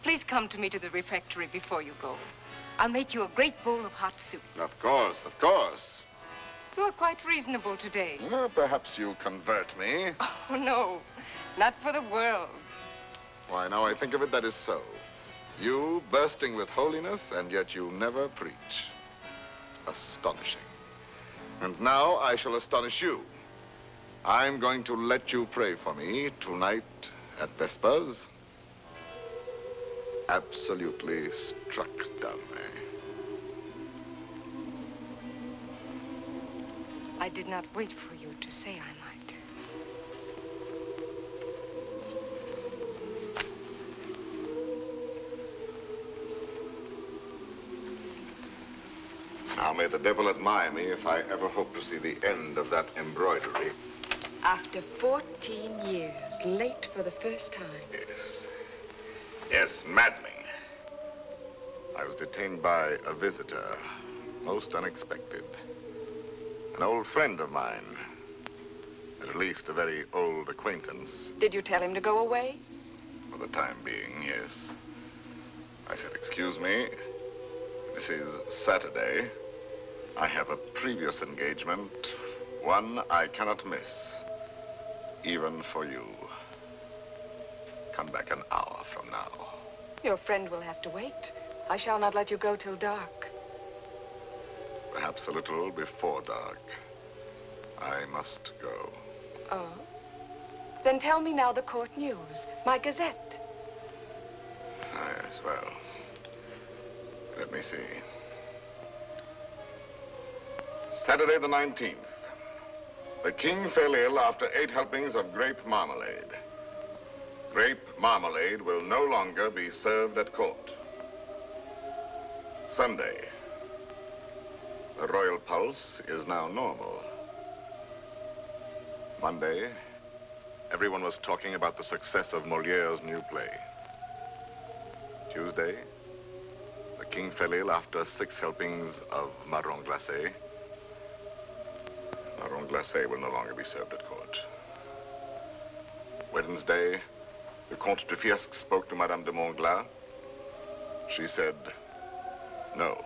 Please come to me to the refectory before you go. I'll make you a great bowl of hot soup. Of course, of course. You are quite reasonable today. Well, perhaps you convert me. Oh, no. Not for the world. Why, now I think of it, that is so. You bursting with holiness, and yet you never preach. Astonishing. And now I shall astonish you. I'm going to let you pray for me tonight at Vespers. Absolutely struck dumb, eh? I did not wait for you to say I might. Now may the devil admire me if I ever hope to see the end of that embroidery. After 14 years, late for the first time. Yes, maddening. I was detained by a visitor, most unexpected. An old friend of mine. At least a very old acquaintance. Did you tell him to go away? For the time being, yes. I said, excuse me, this is Saturday. I have a previous engagement, one I cannot miss, even for you. Come back an hour from now. Your friend will have to wait. I shall not let you go till dark. Perhaps a little before dark. I must go. Oh? Then tell me now the court news. My Gazette. Yes, well, let me see. Saturday the 19th. The king fell ill after 8 helpings of grape marmalade. Grape marmalade will no longer be served at court. Sunday. The royal pulse is now normal. Monday, everyone was talking about the success of Moliere's new play. Tuesday, the king fell ill after 6 helpings of marron glacé. Marron glacé will no longer be served at court. Wednesday, the Comte de Fiesque spoke to Madame de Montglat. She said, no.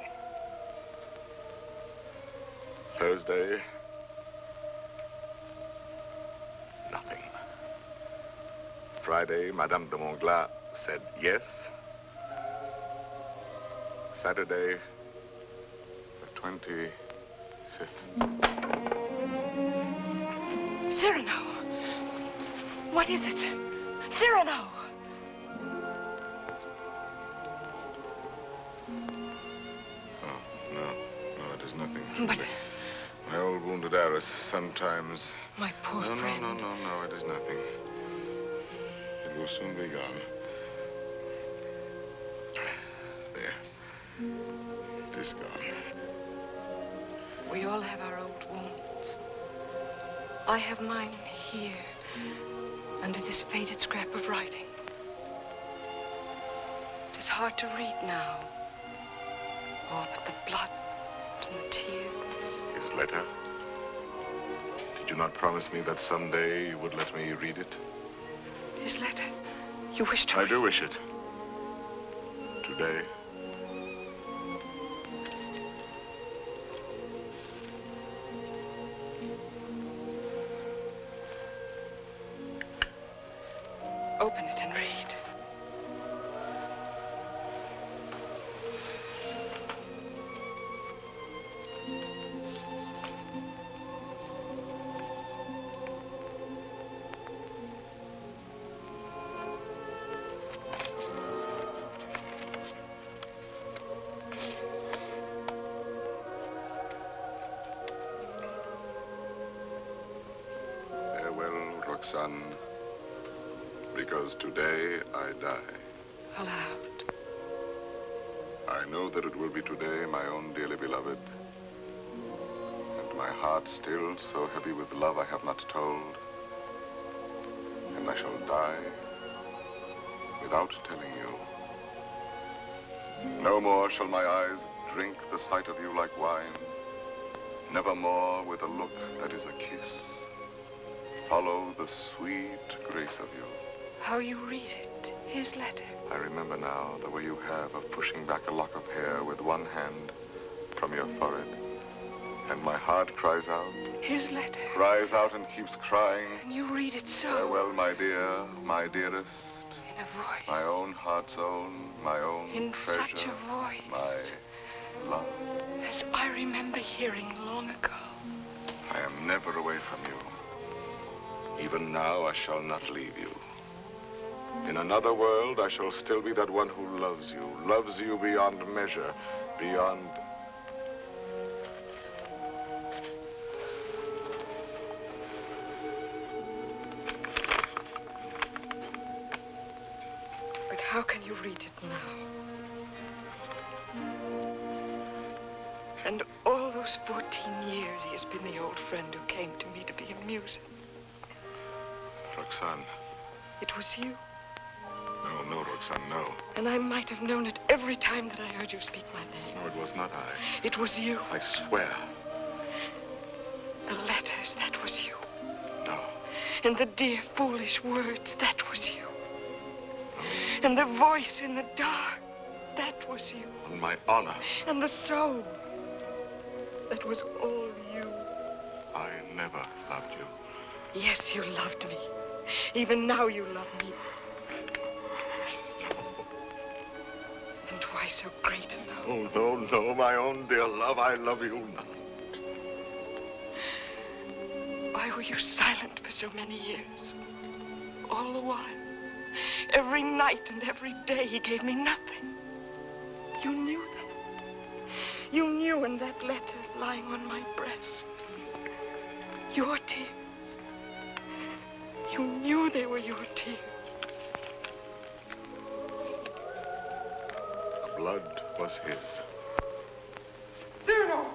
Thursday, nothing. Friday, Madame de Montglat said yes. Saturday, the 25th. Cyrano! What is it? Cyrano! Oh, no, it is nothing. But... My old wounded heiress sometimes... My poor friend. No, it is nothing. It will soon be gone. There. It is gone. We all have our old wounds. I have mine here, under this faded scrap of writing. It is hard to read now. Oh, but the blood and the tears. His letter? Did you not promise me that someday you would let me read it? His letter? You wish to I do wish it. Today. Open it and read. Roxanne, because today I die. Aloud. I know that it will be today, my own dearly beloved. And my heart still so heavy with love I have not told. And I shall die without telling you. No more shall my eyes drink the sight of you like wine. Nevermore with a look that is a kiss follow the sweet grace of you. How you read it, his letter. I remember now the way you have of pushing back a lock of hair with one hand from your forehead. And my heart cries out. His letter. Cries out and keeps crying. And you read it so. Farewell, my dear, my dearest. In a voice. My own heart's own, my own in treasure. Such a voice. My love. As I remember hearing long ago. I am never away from you. Even now I shall not leave you. In another world, I shall still be that one who loves you beyond measure, beyond... But how can you read it now? And all those 14 years, he has been the old friend who came to me to be amusing. Roxanne. It was you. No, Roxanne, no. And I might have known it every time that I heard you speak my name. No, it was not I. It was you. I swear. The letters, that was you. No. And the dear, foolish words, that was you. And the voice in the dark, that was you. On my honor. And the soul, that was all you. I never loved you. Yes, you loved me. Even now you love me. And why so great a love? Oh, no, my own dear love, I love you not. Why were you silent for so many years? All the while. Every night and every day he gave me nothing. You knew that. You knew in that letter lying on my breast. Your tears. You knew they were your tears. The blood was his. Cyrano!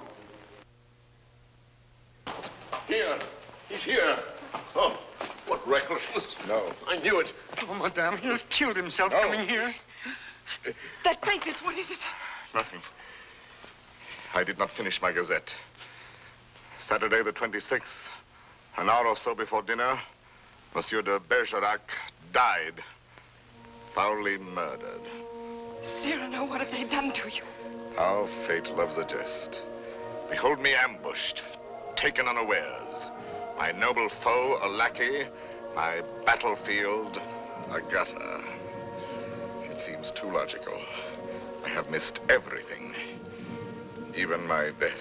Here. He's here. Oh, what recklessness. No. I knew it. Oh, madame, he has killed himself coming here. That papers, what is it? Nothing. I did not finish my gazette. Saturday the 26th, an hour or so before dinner, Monsieur de Bergerac died. Foully murdered. Cyrano, what have they done to you? How fate loves a jest. Behold me ambushed, taken unawares. My noble foe, a lackey. My battlefield, a gutter. It seems too logical. I have missed everything. Even my death.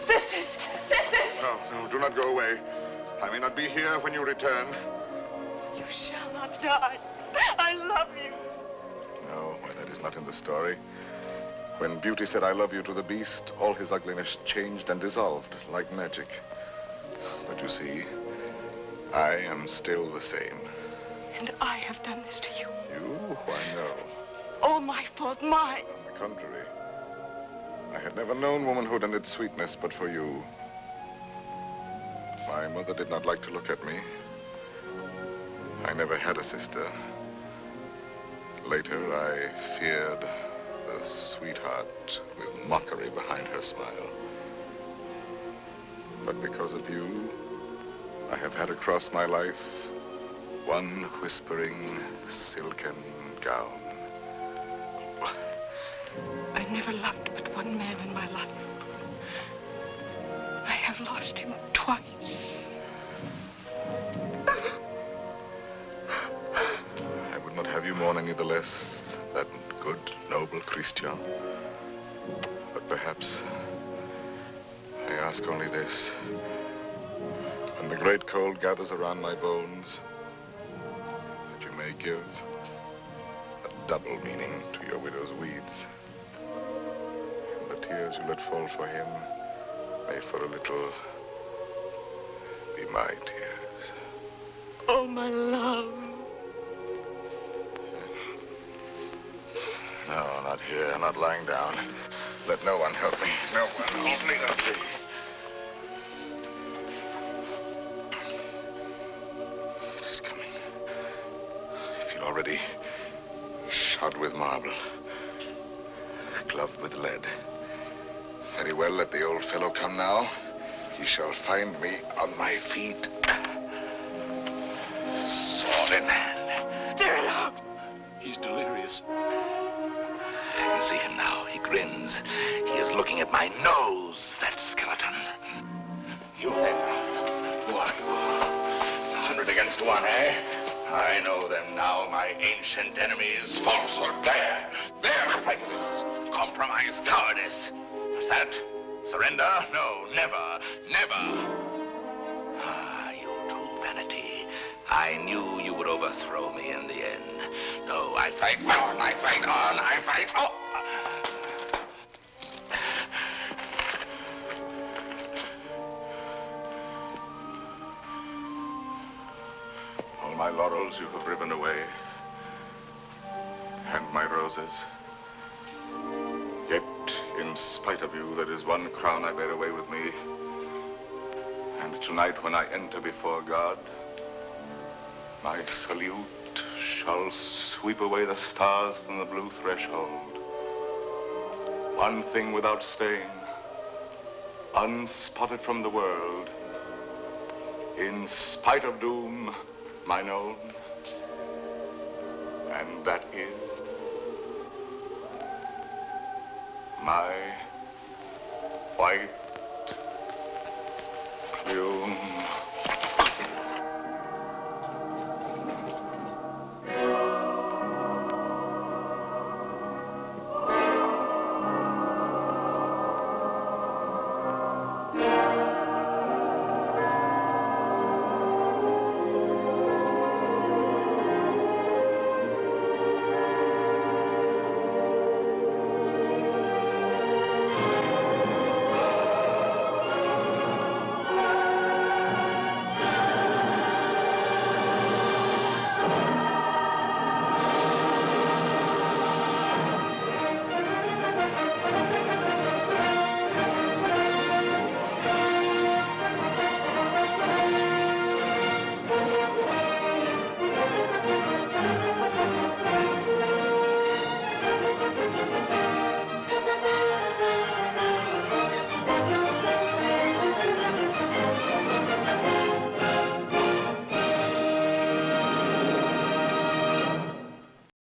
Sisters! Sisters! No, do not go away. I may not be here when you return. You shall not die. I love you. No, why, that is not in the story. When Beauty said I love you to the beast, all his ugliness changed and dissolved like magic. But you see, I am still the same. And I have done this to you. You? Why, no. All my fault, mine. On the contrary. I had never known womanhood and its sweetness but for you. My mother did not like to look at me. I never had a sister. Later, I feared the sweetheart with mockery behind her smile. But because of you, I have had across my life one whispering silken gown. I never loved but one man in my life. I have lost him twice. I would not have you mourn any the less, that good, noble Christian. But perhaps I ask only this. When the great cold gathers around my bones, that you may give a double meaning to your widow's weeds. And the tears you let fall for him may for a little be my tears. Oh, my love. No, not here, not lying down. Let no one help me. No one. Only Elsie. It is coming. I feel already shod with marble, gloved with lead. Very well, let the old fellow come now. He shall find me on my feet. Sword in hand. Cyrano! He's delirious. I can see him now. He grins. He is looking at my nose, that skeleton. You then. Who are you? 100 against 1, eh? I know them now, my ancient enemies. Falsehood, there. There, the fight it is. Compromise, cowardice. Is that surrender? No, never, never. Ah, you true vanity. I knew you would overthrow me in the end. No, I fight on, I fight on, I fight on. All my laurels you have riven away, and my roses. Yet, in spite of you, there is one crown I bear away with me. And tonight, when I enter before God, my salute shall sweep away the stars from the blue threshold. One thing without stain, unspotted from the world, in spite of doom, mine own. And that is my white plume.